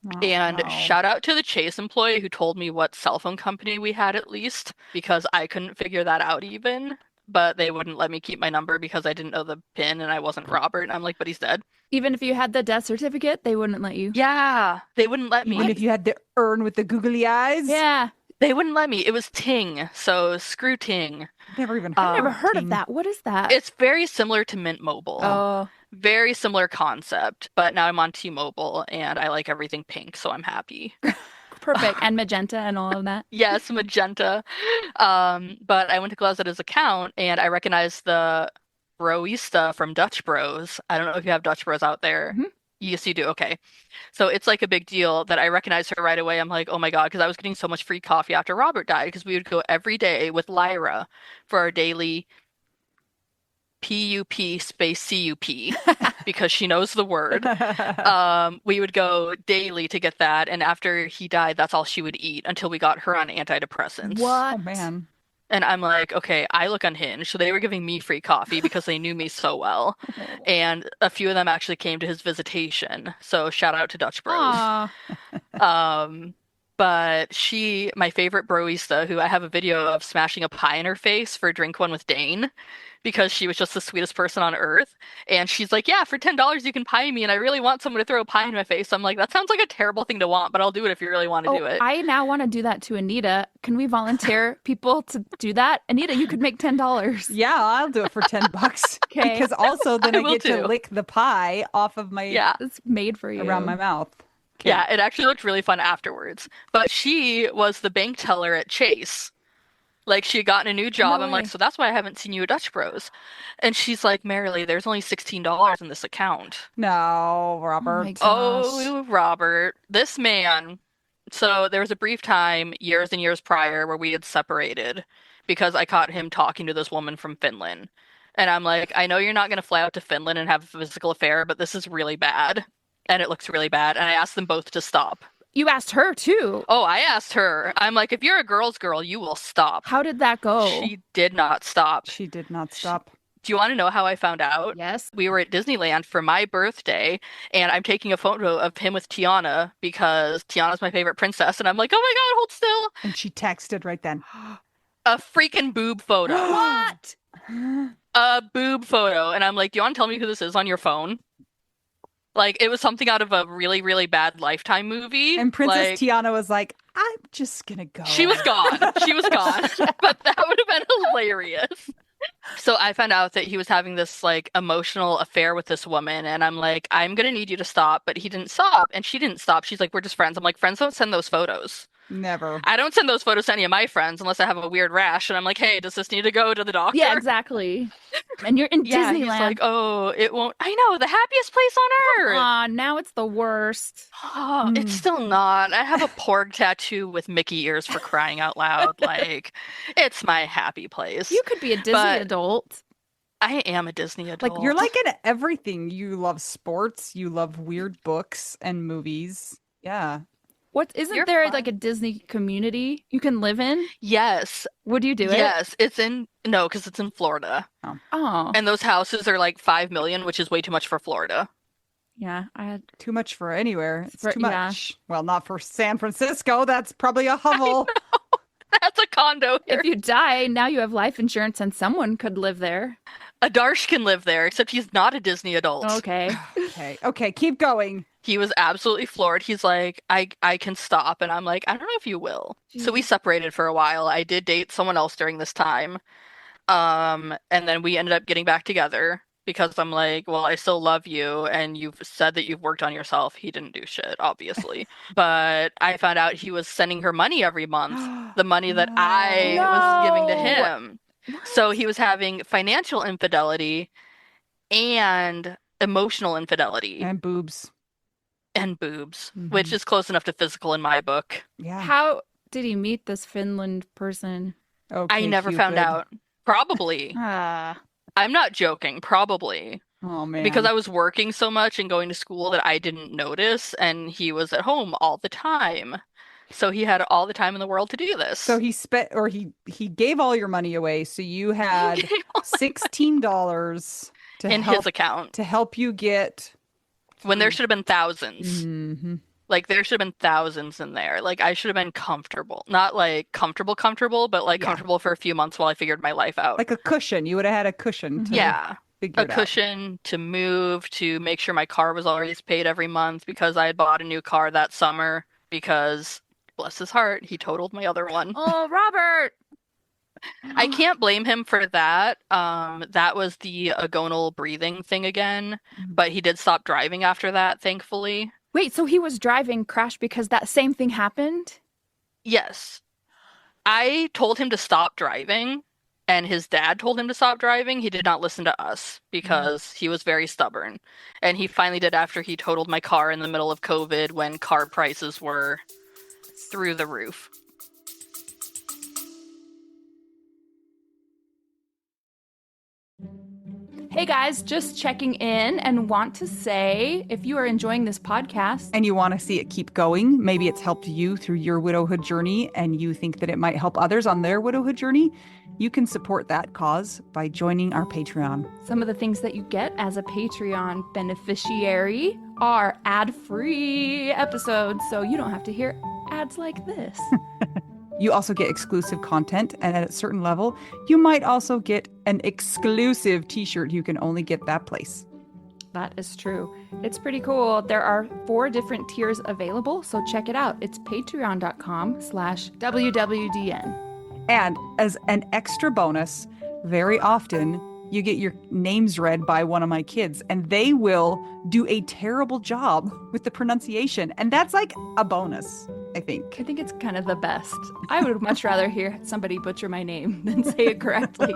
Oh, And no. shout out to the Chase employee who told me what cell phone company we had at least, because I couldn't figure that out even. But they wouldn't let me keep my number because I didn't know the PIN and I wasn't Robert. And I'm like, but he's dead. Even if you had the death certificate, they wouldn't let you. Yeah, they wouldn't let Even me. if you had the urn with the googly eyes? Yeah. They wouldn't let me. It was Ting, so screw Ting. Never even I've never of heard of Ting. that. What is that? It's very similar to Mint Mobile. Oh, Very similar concept, but now I'm on T-Mobile and I like everything pink, so I'm happy. perfect. And magenta and all of that. Yes, magenta. But I went to close out his account and I recognized the broista from Dutch Bros. I don't know if you have Dutch Bros out there. Mhm. Yes, you do. Okay. So it's like a big deal that I recognized her right away. I'm like, oh my God, because I was getting so much free coffee after Robert died because we would go every day with Lyra for our daily PUP space CUP because she knows the word. We would go daily to get that, and after he died, that's all she would eat until we got her on antidepressants. What? Oh, man. And I'm like, okay, I look unhinged. So they were giving me free coffee because they knew me so well. And a few of them actually came to his visitation. So shout out to Dutch Bros. Aw. But my favorite broista, who I have a video of smashing a pie in her face for drink one with Dane, because she was just the sweetest person on earth. And she's like, yeah, for $10 you can pie me, and I really want someone to throw a pie in my face. I'm like, that sounds like a terrible thing to want, but I'll do it if you really want to do it. I now want to do that to Anita. Can we volunteer people to do that? Anita, you could make $10. Yeah, I'll do it for $10. Okay. Because also then I I will get to too. lick the pie off of my Yeah. It's made for you. around my mouth. Okay. Yeah, it actually looked really fun afterwards. But she was the bank teller at Chase. Like she had gotten a new job. No I'm way. like, so that's why I haven't seen you at Dutch Bros. And she's like, Marilee, there's only $16 in this account. No, Oh my Robert. gosh. Oh, Robert, this man. So there was a brief time years and years prior where we had separated because I caught him talking to this woman from Finland. And I'm like, I know you're not going to fly out to Finland and have a physical affair, but this is really bad. And it looks really bad. And I asked them both to stop. You asked her too. Oh, I asked her. I'm like, if you're a girl's girl, you will stop. How did that go? She did not stop. She did not stop. Do you want to know how I found out? Yes. We were at Disneyland for my birthday, and I'm taking a photo of him with Tiana because Tiana's my favorite princess. And I'm like, oh my God, hold still. And she texted right then. A freaking boob photo. What? A boob photo. And I'm like, do you want to tell me who this is on your phone? Like, it was something out of a really, really bad Lifetime movie. And Princess Like, Tiana was like, I'm just gonna go. she was gone. She was gone. But that would have been hilarious. So I found out that he was having this like emotional affair with this woman, and I'm like, I'm gonna need you to stop. But he didn't stop, and she didn't stop. She's like, we're just friends. I'm like, friends don't send those photos. Never. I don't send those photos to any of my friends unless I have a weird rash, and I'm like, hey, does this need to go to the doctor? Yeah, exactly. And you're in Yeah, he's Disneyland. like, oh, it won't. I know, the happiest place on earth. Aw, now it's the worst. Oh, it's still not. I have a porg tattoo with Mickey ears for crying out loud. Like, it's my happy place. You could be a Disney But- adult. I am a Disney adult. You're like in everything. You love sports. You love weird books and movies. Yeah. What isn't You're there fine. like a Disney community you can live in? Yes, Would you do it? yes. No, because it's in Florida, Oh, and those houses are like 5 million, which is way too much for Florida. yeah. I had Too much for anywhere. It's For- too yeah. much. Well, not for San Francisco. That's probably a hovel. That's a condo here. If you die, now you have life insurance and someone could live there. Adarsh can live there, except he's not a Disney adult. Okay. Okay. Okay. Keep going. He was absolutely floored. He's like, I can stop. And I'm like, I don't know if you will. So we Jeez. separated for a while. I did date someone else during this time. And then we ended up getting back together because I'm like, well, I still love you, and you've said that you've worked on yourself. He didn't do shit, obviously. But I found out he was sending her money every month, the money that I No. was giving to No. him. So What? he was having financial infidelity and emotional infidelity And boobs. and boobs, which Hmm. is close enough to physical in my book. Yeah. How did he meet this Finland person? I Okay, never found Cupid. out. Probably. Ah. I'm not joking, probably. Oh Because man. I was working so much and going to school that I didn't notice, and he was at home all the time. So he had all the time in the world to do So this. he spent or he gave all your money away. So you He had gave all $16 in his account to help you get when there through. should have been thousands. Hmm. Like there should have been thousands in there. Like I should have been comfortable. Not like comfortable, but like Yeah. comfortable for a few months while I figured my life out. Like a cushion. You would have had a cushion to Hmm. Yeah. figure A it out. cushion to move, to make sure my car was always paid every month because I had bought a new car that summer because, bless his heart, he totaled my other one. Oh, Robert. I can't blame him for that. That was the agonal breathing thing again, but he did stop driving after that, thankfully. Wait, so he was driving crash because that same thing happened? Yes, I told him to stop driving, and his dad told him to stop driving. He did not listen to us Mm. because he was very stubborn. And he finally did after he totaled my car in the middle of COVID when car prices were through the roof. Hey guys, just checking in and want to say if you are enjoying this podcast, And you want to see it keep going, maybe it's helped you through your widowhood journey and you think that it might help others on their widowhood journey, you can support that cause by joining our Patreon. some of the things that you get as a Patreon beneficiary are ad-free episodes, so you don't have to hear ads like this. You also get exclusive content, and at a certain level, you might also get an exclusive t-shirt. You can only get that place. That is true. It's pretty cool. There are 4 different tiers available, so check it out. It's patreon.com/WWDN. And as an extra bonus, very often you get your names read by one of my kids, and they will do a terrible job with the pronunciation. And that's like a bonus, I think. I think it's kind of the best. I would much rather hear somebody butcher my name than say it correctly.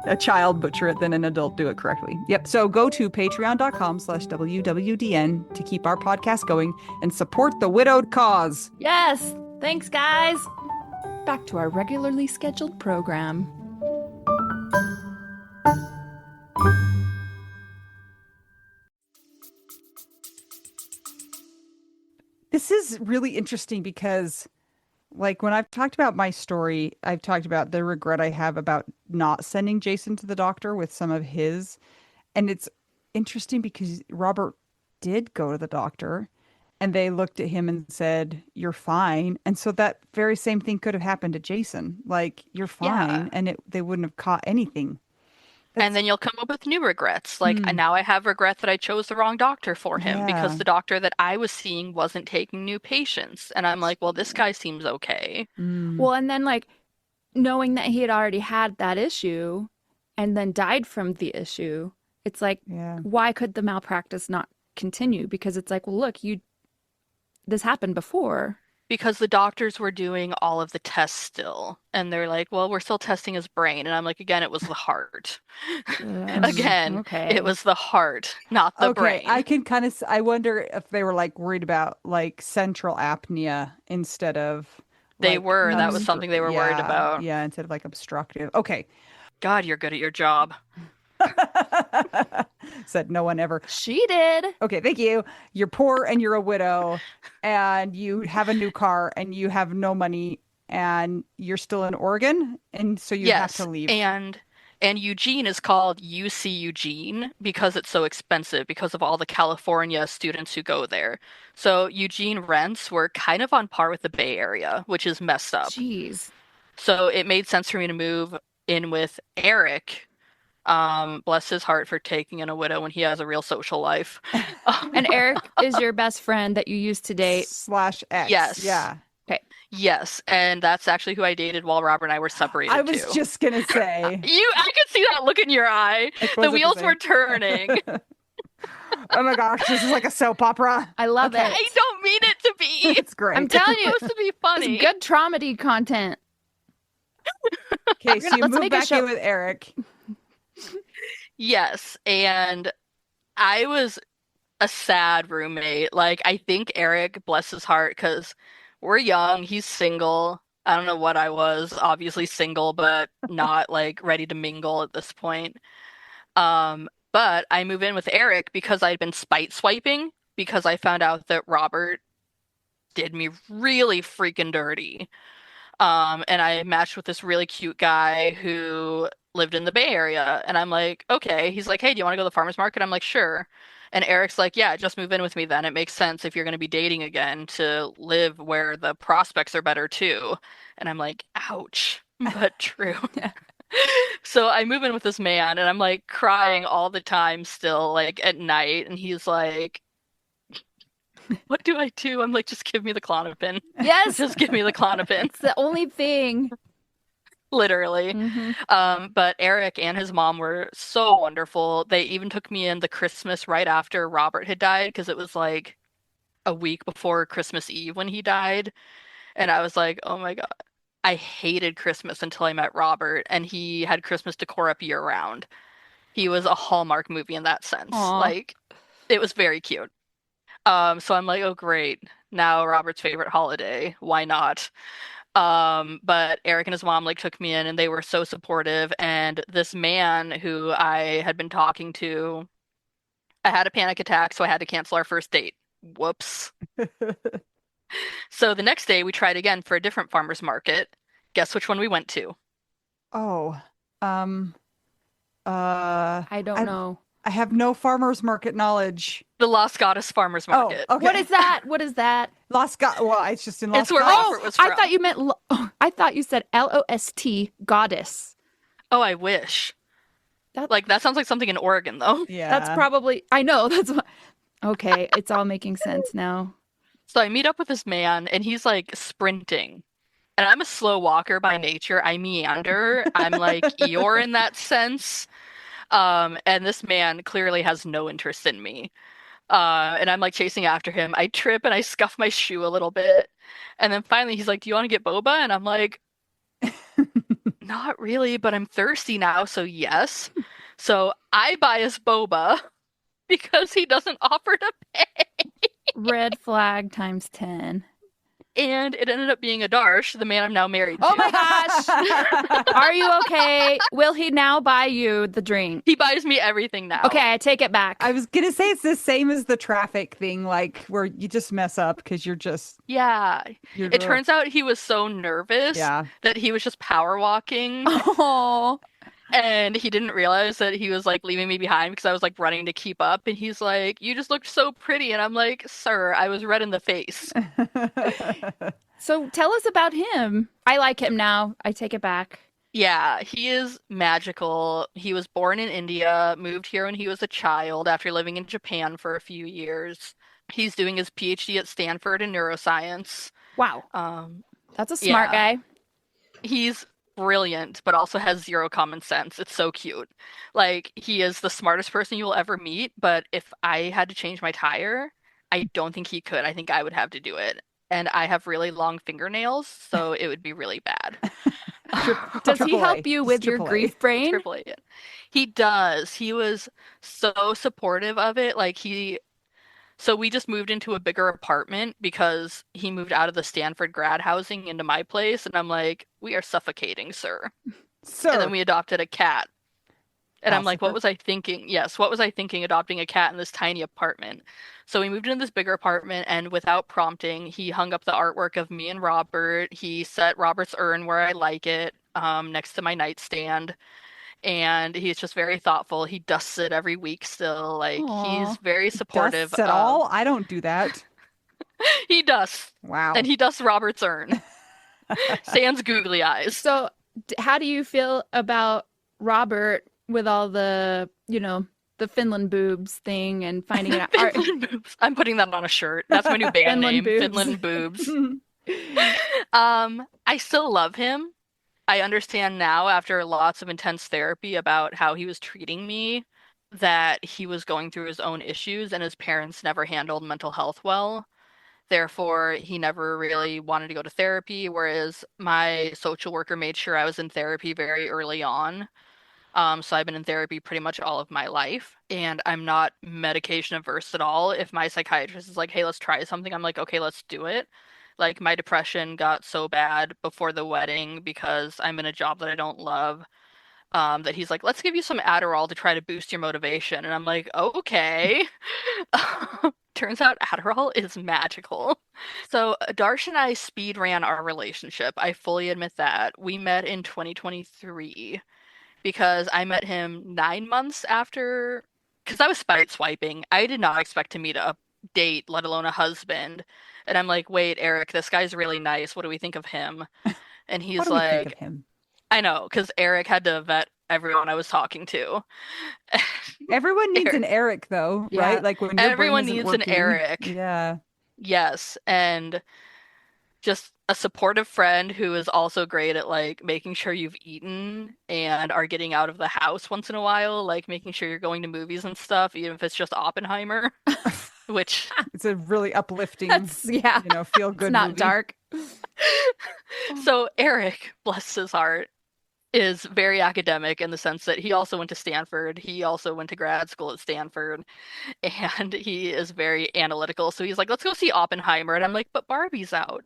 A child butcher it than an adult do it correctly. Yep. So go to patreon.com/WWDN to keep our podcast going and support the widowed cause. Yes! Thanks, guys! Back to our regularly scheduled program. This is really interesting because, like, when I've talked about my story, I've talked about the regret I have about not sending Jason to the doctor with some of his. And it's interesting because Robert did go to the doctor and they looked at him and said, "You're fine." And so that very same thing could have happened to Jason. Like, you're Yeah. fine. And they wouldn't have caught anything. And That's, then you'll come up with new regrets. Like hmm, now I have regret that I chose the wrong doctor for him because yeah. the doctor that I was seeing wasn't taking new patients. And I'm like, well, this guy seems okay. Mm, Well, and then, like, knowing that he had already had that issue and then died from the issue, it's like, yeah. why could the malpractice not continue? Because it's like, well, look, this happened before. Because the doctors were doing all of the tests still. And they're like, well, we're still testing his brain. And I'm like, again, it was the heart. Again, it Okay. was the heart, not the Okay, I brain. can kind of, I wonder if they were like worried about like central apnea instead of They like were. That was obstru something they were worried yeah, about. yeah, instead of like obstructive. Okay. God, you're good at your job. Said no one ever. She did. Okay, thank you. You're poor and you're a widow and you have a new car and you have no money and you're still in Oregon and so you have to Yes, leave. and Eugene is called UC Eugene because it's so expensive because of all the California students who go there. So Eugene rents were kind of on par with the Bay Area, which is messed up. Jeez. So it made sense for me to move in with Eric Bless his heart for taking in a widow when he has a real social life. And Eric is your best friend that you used to date. Slash X. Yes. Yeah. Okay. Yes, and that's actually who I dated while Robert and I were I separated was too. just gonna say, I could see that look in your eye. like, The was it the wheels were same? turning. Oh my gosh, this is like a soap opera. I love Okay. it. I don't mean it to be. It's great. I'm telling It's you, supposed to be it's funny. good traumedy content. Okay, so you Let's move make a back show. in with Eric. Yes, and I was a sad roommate. Like, I think Eric, bless his heart, because we're young, he's single. I don't know what I was, obviously single, but not like ready to mingle at this point. But I move in with Eric because I'd been spite swiping because I found out that Robert did me really freaking dirty. And I matched with this really cute guy who lived in the Bay Area. And I'm like, okay. He's like, hey, do you want to go to the farmer's market? I'm like, sure. And Eric's like, yeah, just move in with me then. It makes sense if you're going to be dating again to live where the prospects are better too. And I'm like, ouch, but true. So I move in with this man and I'm like crying all the time still, like at night. And he's like, what do I do? I'm like, just give me the Klonopin. Yes, Just give me the Klonopin. it's the only thing. Literally. Hmm. But Eric and his mom were so wonderful. They even took me in the Christmas right after Robert had died because it was like a week before Christmas Eve when he died. And I was like, oh my God. I hated Christmas until I met Robert, and he had Christmas decor up year round. He was a Hallmark movie in that sense. Aw. Like, it was very cute. So I'm like, oh great. Now Robert's favorite holiday. Why not? But Eric and his mom like took me in and they were so supportive. And this man who I had been talking to, I had a panic attack, so I had to cancel our first date. Whoops. So the next day we tried again for a different farmer's market. Guess which one we went to? Oh, um, uh, I don't I know. I have no farmers market knowledge. The Las Gatas Farmer's Oh, Market. okay. What is that? What is that? Los Gat? Well, it's just in Los It's where Gatos. Robert was I from. thought you meant. I thought you said Lost goddess. Oh, I wish. That Like that sounds like something in Oregon though. Yeah, that's probably. I know that's what. Okay, it's all making sense now. So I meet up with this man and he's like sprinting. And I'm a slow walker by nature. I meander. I'm like Eeyore in that sense. And this man clearly has no interest in me. And I'm like chasing after him. I trip and I scuff my shoe a little bit. And then finally he's like, do you want to get boba? And I'm like, not really, but I'm thirsty now, so yes. So I buy us boba because he doesn't offer to pay. Red flag times 10. And it ended up being a Darsh, the man I'm now married to. Oh my gosh. Are you okay? Will he now buy you the drink? He buys me everything now. Okay, I take it back. I was gonna say it's the same as the traffic thing, like where you just mess up because Yeah. you're It turns out he was so nervous yeah. that he was just power walking Oh, and he didn't realize that he was like leaving me behind because I was like running to keep up. And he's like, you just looked so pretty. And I'm like, sir, I was red in the face. so tell us about him. I like him now. I take it back. Yeah, he is magical. He was born in India, moved here when he was a child after living in Japan for a few years. He's doing his PhD at Stanford in neuroscience. Wow, Um, that's a smart yeah. guy. He's brilliant, but also has zero common sense. It's so cute. Like, he is the smartest person you will ever meet, but if I had to change my tire, I don't think he could. I think I would have to do it. And I have really long fingernails, so it would be really bad. Does he Triple A. help you Just with your triple A. grief brain? Triple A. He does. He was so supportive of it. So we just moved into a bigger apartment because he moved out of the Stanford grad housing into my place. And I'm like, we are suffocating, sir. And then Sir, we adopted a cat. And I'm like, what Calcifer. was I thinking? Yes, what was I thinking adopting a cat in this tiny apartment? So we moved into this bigger apartment, and without prompting, he hung up the artwork of me and Robert. He set Robert's urn where I like it, next to my nightstand. And he's just very thoughtful. He dusts it every week still. Like, Aw. he's very supportive dusts at of. all? I don't do that. He dusts, Wow. and he dusts Robert's urn. Sans googly eyes. So, how do you feel about Robert with all the, the Finland boobs thing and finding it out. Finland boobs. I'm putting that on a shirt. That's my new band Finland name, boobs. Finland boobs. I still love him. I understand now after lots of intense therapy about how he was treating me that he was going through his own issues and his parents never handled mental health well. Therefore, he never really wanted to go to therapy, whereas my social worker made sure I was in therapy very early on. So I've been in therapy pretty much all of my life, and I'm not medication averse at all. If my psychiatrist is like, "Hey, let's try something," I'm like, "Okay, let's do it." Like my depression got so bad before the wedding because I'm in a job that I don't love, that he's like, "Let's give you some Adderall to try to boost your motivation." And I'm like, "Okay." Turns out Adderall is magical. So Darsh and I speed ran our relationship. I fully admit that. We met in 2023 because I met him 9 months after, because I was spider swiping. I did not expect to meet a date, let alone a husband. And I'm like, wait, Eric, this guy's really nice. What do we think of him? And What he's do we think of like, him? I know, because Eric had to vet everyone I was talking to. Everyone needs Eric, an Eric, though, right? Yeah. Like when your brain everyone isn't needs an working. Eric. Yeah. Yes. And just a supportive friend who is also great at like making sure you've eaten and are getting out of the house once in a while, like making sure you're going to movies and stuff, even if it's just Oppenheimer, which It's a really uplifting, That's, yeah, feel it's good not movie. dark. so Eric, bless his heart, is very academic in the sense that he also went to Stanford. He also went to grad school at Stanford, and he is very analytical. So he's like, let's go see Oppenheimer. And I'm like, but Barbie's out.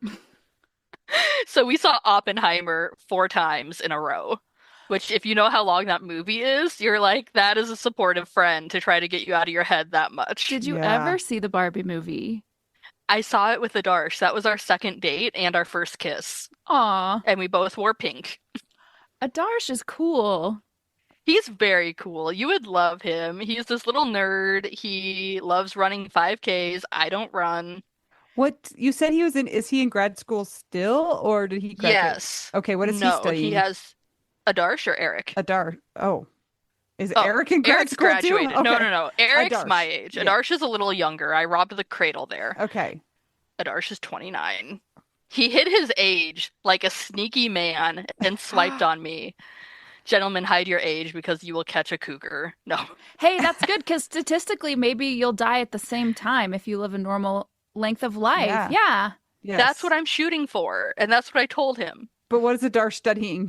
So we saw Oppenheimer 4 times in a row, which, if you know how long that movie is, you're like, that is a supportive friend to try to get you out of your head that much. Did you Yeah. ever see the Barbie movie? I saw it with Adarsh. That was our second date and our first kiss. Aw, And we both wore pink. Adarsh is cool. He's very cool. You would love him. He's this little nerd. He loves running 5Ks. I don't run. What you said is he in grad school still, or did he graduate? Yes. Okay, what is he No, he studying? has Adarsh or Eric? Adar. Oh, is Oh, Eric in grad Eric's school too? graduated. No, Okay. no, no. Eric's my Adarsh. age. Yeah. Adarsh is a little younger. I robbed the cradle there. Okay. Adarsh is 29. He hid his age like a sneaky man and swiped on me. Gentlemen, hide your age because you will catch a cougar. No. Hey, that's good because statistically, maybe you'll die at the same time if you live a normal length of life. Yeah. Yeah. That's Yes. what I'm shooting for, and that's what I told him. But what is Adar studying?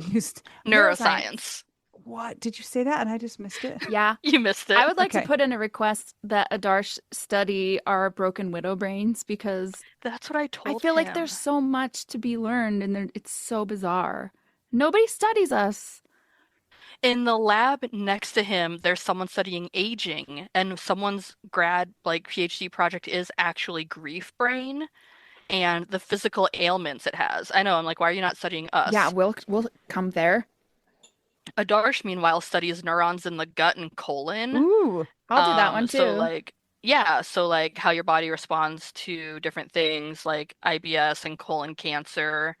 Neuroscience. What? Did you say that and I just missed it? Yeah. You missed it. I would like to Okay. put in a request that Adarsh study our broken widow brains because That's what I I told feel like him. there's so much to be learned and it's so bizarre. Nobody studies us. In the lab next to him, there's someone studying aging, and someone's grad, like PhD project is actually grief brain and the physical ailments it has. I know, I'm like, why are you not studying Yeah, us? we'll come there. Adarsh, meanwhile, studies neurons in the gut and colon. Ooh. I'll do that one So too. like, yeah, so like how your body responds to different things like IBS and colon cancer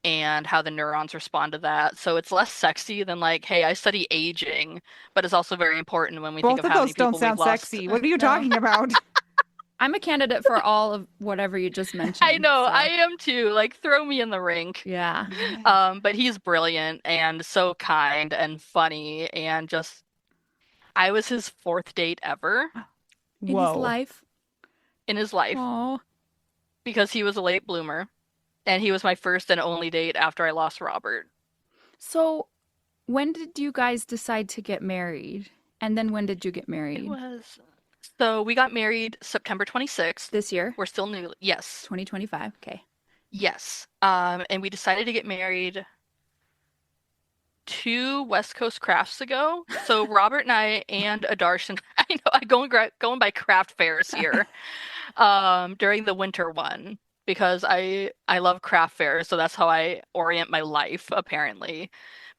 and how the neurons respond to that. So it's less sexy than like, hey, I study aging, but it's also very important when we think Both of of how many those don't people we've sound lost. sexy. What are you No. talking about? I'm a candidate for all of whatever you just I mentioned. know, So, I am too. Like, throw me in the rink. yeah. Yeah. But he's brilliant and so kind and funny and just I was his fourth date ever In his Whoa. life. in his life Oh. because he was a late bloomer and he was my first and only date after I lost Robert. So, when did you guys decide to get married? And then when did you get It married? was so we got married September 26th. This year? We're still new. Yes. 2025. Okay. Yes. And we decided to get married 2 West Coast crafts ago. So Robert and I and Adarsh and I know I going by craft fairs here. During the winter one because I love craft fairs, so that's how I orient my life apparently.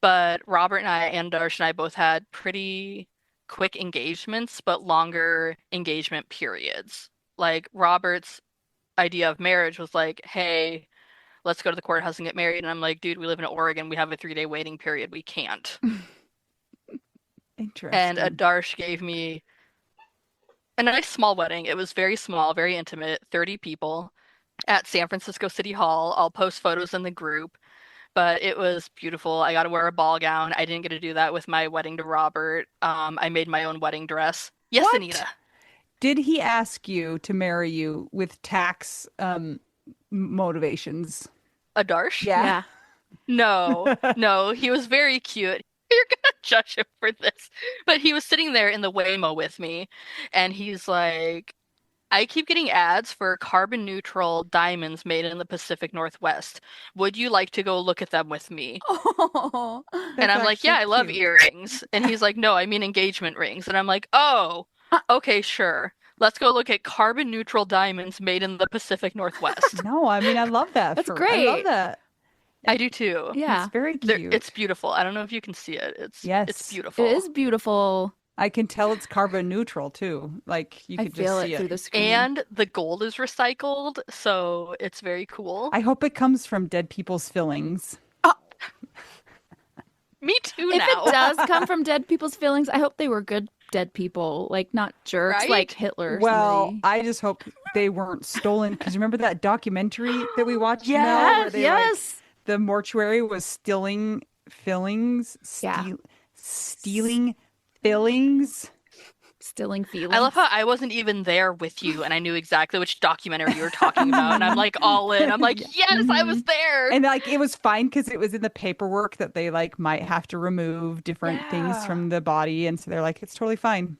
But Robert and I and Darsh and I both had pretty quick engagements, but longer engagement periods. Like Robert's idea of marriage was like, hey, let's go to the courthouse and get married. And I'm like, dude, we live in Oregon. We have a 3-day waiting period. We can't. And a Interesting. Darsh gave me a nice small wedding. It was very small, very intimate, 30 people at San Francisco City Hall. I'll post photos in the group, but it was beautiful. I got to wear a ball gown. I didn't get to do that with my wedding to Robert. I made my own wedding dress. Yes, What? Anita. Did he ask you to marry you with tax motivations? A Darsh? Yeah. Yeah. No, no, he was very cute. You're gonna judge him for this. But he was sitting there in the Waymo with me, and he's like, I keep getting ads for carbon neutral diamonds made in the Pacific Northwest. Would you like to go look at them with me? Oh, And That's I'm like, yeah, actually I love cute. earrings. And he's like, no, I mean engagement rings. And I'm like, oh, okay, sure. Let's go look at carbon neutral diamonds made in the Pacific Northwest. No, I mean I love that that's for I love great. that. I do too. It's Yeah, very It's cute. beautiful. I don't know if you can see it. It's Yes. it beautiful. is beautiful. I can tell it's carbon neutral too. Like you I could just feel see it through it. the screen. And the gold is recycled, so it's very cool. I hope it comes from dead people's fillings. Oh, Me too if it now, does come from dead people's feelings, I hope they were good dead people, like not jerks like right? Hitler or Well, somebody. I just hope they weren't stolen because remember that documentary that we watched, Mel, where Yes, they like yes. the mortuary was stealing fillings, Yeah. stealing fillings. Stilling I love feelings. how I wasn't even there with you and I knew exactly which documentary you were talking about. And I'm like all in. I'm Yeah. like, yes, I hmm was there. And like it was fine because it was in the paperwork that they like might have to remove different things Yeah. from the body, and so they're like, it's totally fine.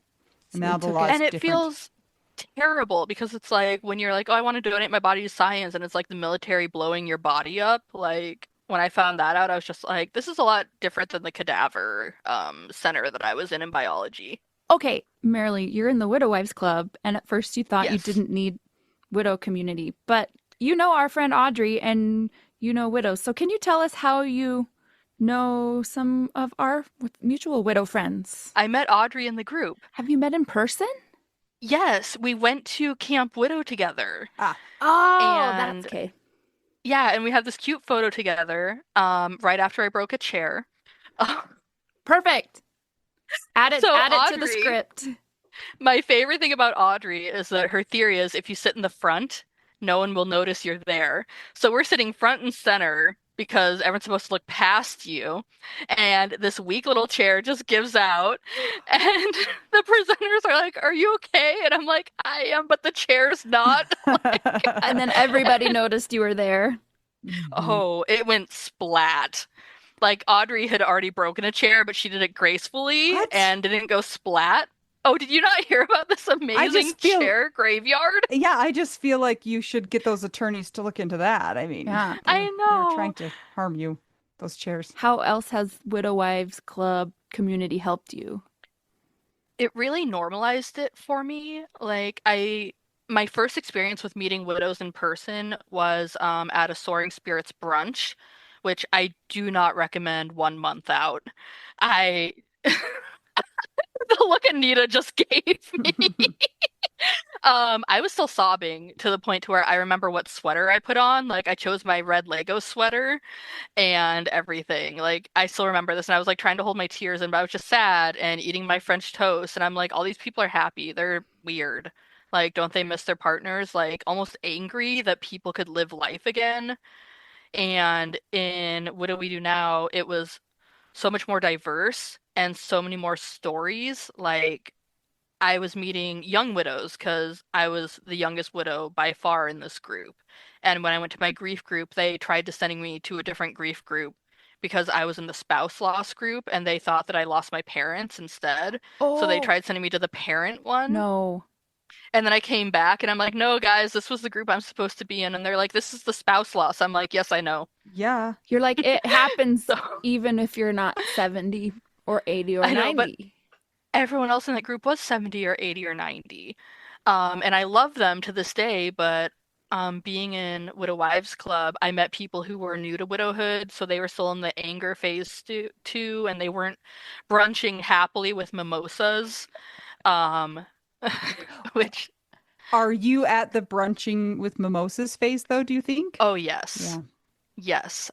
And So they now the took law it. is And it different. feels terrible because it's like when you're like, oh, I want to donate my body to science, and it's like the military blowing your body up. Like when I found that out, I was just like, this is a lot different than the cadaver center that I was in biology. Okay, Marilee, you're in the Widow Wives Club, and at first you thought you Yes. didn't need widow community, but you know our friend Audrey and you know widows. So can you tell us how you know some of our mutual widow friends? I met Audrey in the group. Have you met in person? Yes, we went to Camp Widow together. Ah, Oh, that's And okay. yeah, and we have this cute photo together, right after I broke a chair. Perfect. So Add it to the Audrey, script. my favorite thing about Audrey is that her theory is if you sit in the front, no one will notice you're there. So we're sitting front and center because everyone's supposed to look past you, and this weak little chair just gives out, and the presenters are like, "Are you okay?" And I'm like, "I am, but the chair's not." And then everybody noticed you were there. mhm. Oh, it went splat. Like Audrey had already broken a chair, but she did it gracefully What? and didn't go splat. Oh, did you not hear about this I amazing just feel, chair graveyard? yeah, I just feel like you should get those attorneys to look into that. I mean, Yeah. I they're trying know. to harm you, those chairs. How else has Widow Wives Club community helped you? It really normalized it for me. My first experience with meeting widows in person was at a Soaring Spirits brunch, which I do not recommend 1 month out. I the look Anita just gave me. I was still sobbing to the point to where I remember what sweater I put on. Like I chose my red Lego sweater and everything. Like I still remember this and I was like trying to hold my tears in, but I was just sad and eating my French toast and I'm like, all these people are happy. They're weird. Like, don't they miss their partners? Like almost angry that people could live life again. And in What Do We Do Now, it was so much more diverse and so many more stories. Like I was meeting young widows because I was the youngest widow by far in this group. And when I went to my grief group, they tried to sending me to a different grief group because I was in the spouse loss group and they thought that I lost my parents instead. So they Oh, tried sending me to the parent one. no. And then I came back and I'm like, no, guys, this was the group I'm supposed to be in. And they're like, this is the spouse loss. I'm like, yes, I know. Yeah. You're like, it happens So even if you're not 70 or 80 or I know, but 90. everyone else in that group was 70 or 80 or 90. And I love them to this day, but being in Widow Wives Club, I met people who were new to widowhood, so they were still in the anger phase too, and they weren't brunching happily with mimosas. Um, which, Are you at the brunching with mimosas phase though, do you think? oh yes, Yeah. yes.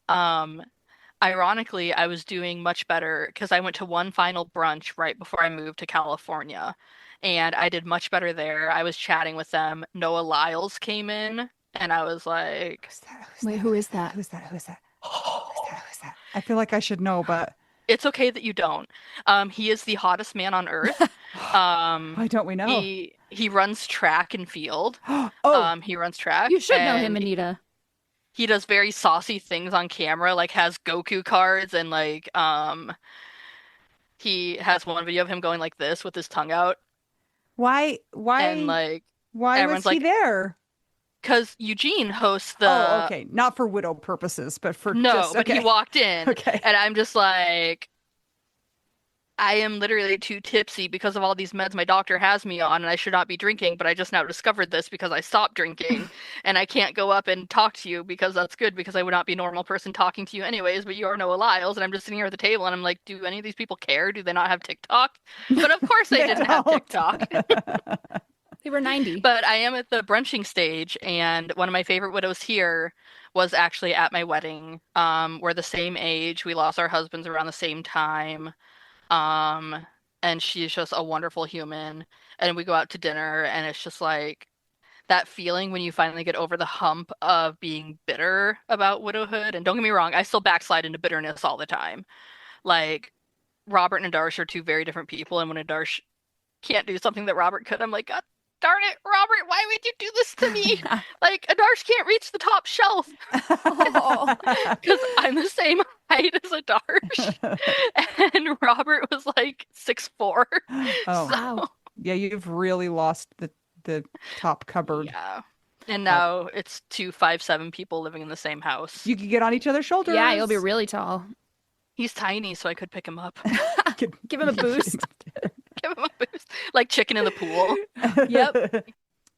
ironically, I was doing much better because I went to one final brunch right before I moved to California, and I did much better there. I was chatting with them. Noah Lyles came in, and I was like, Who's that? Who's Wait, that? who is that? Who's that? Who's that? Who's that? Who's that? I feel like I should know, but it's okay that you don't. He is the hottest man on earth. Um, why don't we know? he runs track and field. Oh, He runs track, You should know him, and Anita. he does very saucy things on camera, like has Goku cards and like he has one video of him going like this with his tongue out, why? and Why? like Why was everyone's he like, there? because Eugene hosts Oh, the okay. Not for widow purposes, but for no, just but he okay. walked in, Okay. and I'm just like, I am literally too tipsy because of all these meds my doctor has me on, and I should not be drinking, but I just now discovered this because I stopped drinking, and I can't go up and talk to you because that's good because I would not be a normal person talking to you anyways, but you are Noah Lyles, and I'm just sitting here at the table, and I'm like, do any of these people care? Do they not have TikTok? But of course they They didn't have don't. TikTok. They were 90. But I am at the brunching stage, and one of my favorite widows here was actually at my wedding. We're the same age. We lost our husbands around the same time. Um, and she's just a wonderful human. And we go out to dinner, and it's just like that feeling when you finally get over the hump of being bitter about widowhood. And don't get me wrong, I still backslide into bitterness all the time. Like, Robert and Adarsh are two very different people, and when Adarsh can't do something that Robert could, I'm like, God darn it, Robert, why would you do this to me? Like, Adarsh can't reach the top shelf Oh. because I'm the same height as Adarsh, and Robert was like 6'4". Oh, Wow. yeah, you've really lost the top cupboard. Yeah. And now it's two 5'7" people living in the same house. You could get on each other's shoulders. Yeah, you'll be really tall. He's tiny, so I could pick him up. Give him a boost. Give him a boost. Like chicken in the pool. Yep.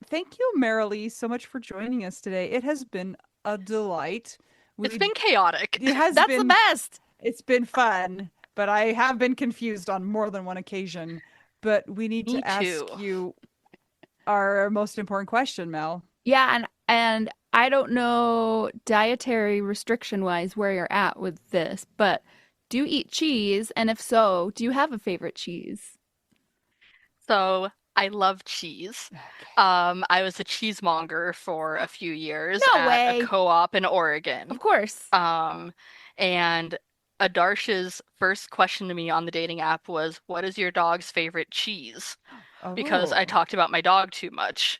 Thank you, Marilee, so much for joining us today. It has been a delight. It's been chaotic. It has That's been the best. It's been fun, but I have been confused on more than one occasion. But we need Me to ask too. you our most important question, Mel. Yeah, and I don't know dietary restriction wise where you're at with this, but do you eat cheese? And if so, do you have a favorite cheese? So I love cheese. I was a cheesemonger for a few years No at way. a co-op in Oregon. Of course. And Adarsh's first question to me on the dating app was, "What is your dog's favorite cheese?" Because I Oh. talked about my dog too much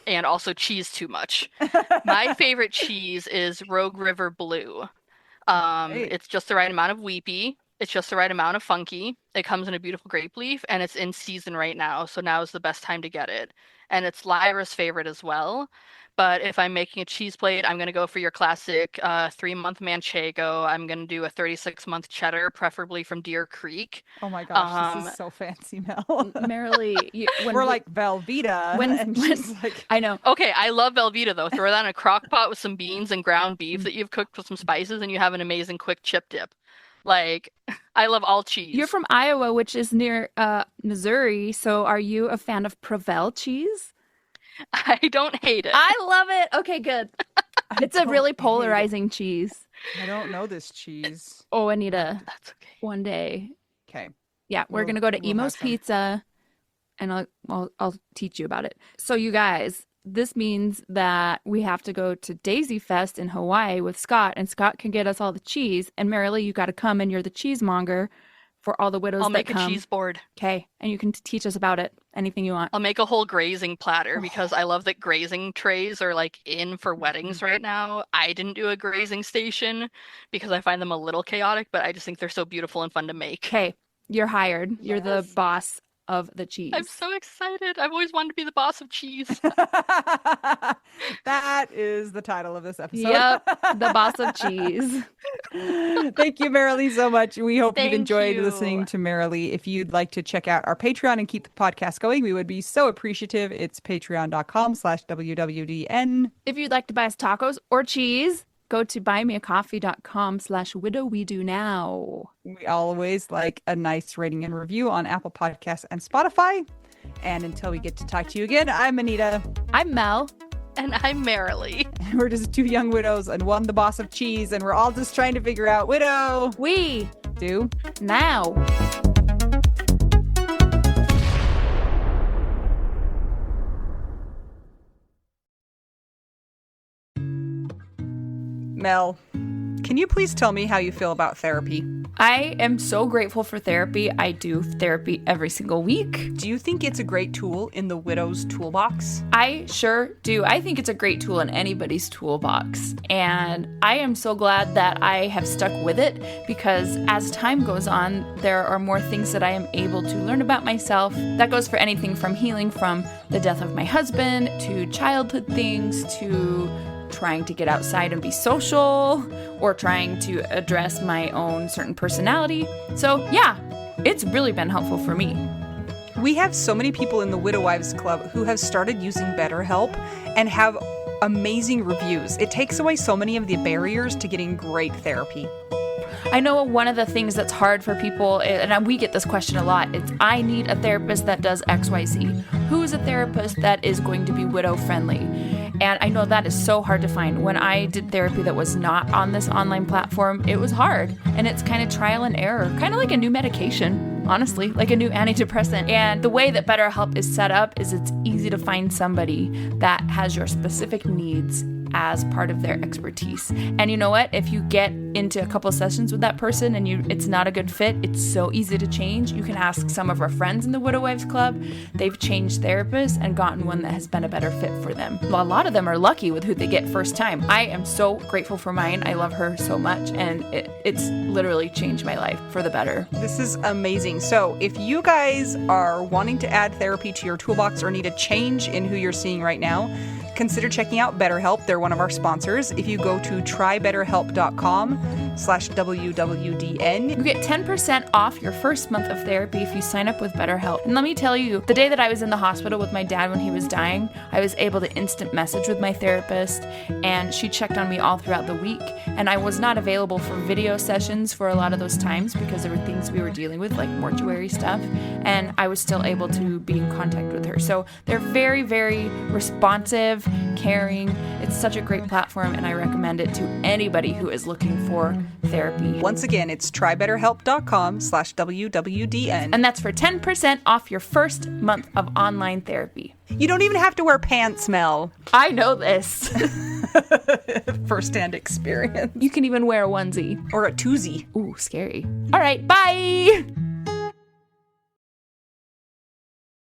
and also cheese too much. My favorite cheese is Rogue River Blue. Great. It's just the right amount of weepy. It's just the right amount of funky. It comes in a beautiful grape leaf, and it's in season right now, so now is the best time to get it. And it's Lyra's favorite as well. But if I'm making a cheese plate, I'm gonna go for your classic 3-month Manchego. I'm gonna do a 36-month cheddar, preferably from Deer Creek. Oh my gosh, this Um, is so fancy, Mel. Marilee, We're like Velveeta, and she's like, I know. Okay, I love Velveeta though. Throw that in a crock pot with some beans and ground beef that you've cooked with some spices, and you have an amazing quick chip dip. Like, I love all cheese. You're from Iowa, which is near Missouri, so are you a fan of Provel cheese? I don't hate it. I love it. Okay, good. It's a don't really hate it. polarizing cheese. I don't know this cheese. Oh, Anita, That's okay. one day. Okay. Yeah, we're We'll- gonna go to we'll have Emo's some. Pizza, and I'll teach you about it. So you guys, this means that we have to go to Daisy Fest in Hawaii with Scott, and Scott can get us all the cheese. And Marilee, you got to come, and you're the cheesemonger for all the widows I'll that make a come. cheese board. Okay, and you can teach us about it. Anything you want. I'll make a whole grazing platter because I love that grazing trays are like in for weddings right now. I didn't do a grazing station because I find them a little chaotic, but I just think they're so beautiful and fun to make. Okay, you're hired. You're the Yes. boss of the cheese. I'm so excited. I've always wanted to be the boss of cheese. That is the title of this episode. Yep, the boss of cheese. Thank you, Marilee, so much. We hope you've Thank enjoyed you. listening to Marilee. If you'd like to check out our Patreon and keep the podcast going, we would be so appreciative. It's patreon.com/WWDN. If you'd like to buy us tacos or cheese, go to buymeacoffee.com/widowwedonoww. We always like a nice rating and review on Apple Podcasts and Spotify. And until we get to talk to you again, I'm Anita. I'm Mel. And I'm Marilee. We're just two young widows and one the boss of cheese, and we're all just trying to figure out widow. We Do. now. Mel, can you please tell me how you feel about therapy? I am so grateful for therapy. I do therapy every single week. Do you think it's a great tool in the widow's toolbox? I sure do. I think it's a great tool in anybody's toolbox. And I am so glad that I have stuck with it because as time goes on, there are more things that I am able to learn about myself. That goes for anything from healing from the death of my husband to childhood things to trying to get outside and be social or trying to address my own certain personality. So yeah, it's really been helpful for me. We have so many people in the Widow Wives Club who have started using BetterHelp and have amazing reviews. It takes away so many of the barriers to getting great therapy. I know one of the things that's hard for people, and we get this question a lot, it's I need a therapist that does XYZ. Who is a therapist that is going to be widow friendly? And I know that is so hard to find. When I did therapy that was not on this online platform, it was hard. And it's kind of trial and error, kind of like a new medication, honestly, like a new antidepressant. And the way that BetterHelp is set up is it's easy to find somebody that has your specific needs as part of their expertise. And you know what? If you get into a couple sessions with that person and it's not a good fit, it's so easy to change. You can ask some of our friends in the Widow Wives Club. They've changed therapists and gotten one that has been a better fit for them. A lot of them are lucky with who they get first time. I am so grateful for mine. I love her so much, and it's literally changed my life for the better. This is amazing. So if you guys are wanting to add therapy to your toolbox or need a change in who you're seeing right now, consider checking out BetterHelp. They're one of our sponsors. If you go to trybetterhelp.com/WWDN, you get 10% off your first month of therapy if you sign up with BetterHelp. And let me tell you, the day that I was in the hospital with my dad when he was dying, I was able to instant message with my therapist, and she checked on me all throughout the week. And I was not available for video sessions for a lot of those times because there were things we were dealing with, like mortuary stuff, and I was still able to be in contact with her. So they're very, very responsive, caring. It's such a great platform, and I recommend it to anybody who is looking for therapy. Once again, it's trybetterhelp.com/WWDN. And that's for 10% off your first month of online therapy. You don't even have to wear pants, Mel. I know this. First-hand experience. You can even wear a onesie. Or a twosie. Ooh, scary. All right, bye!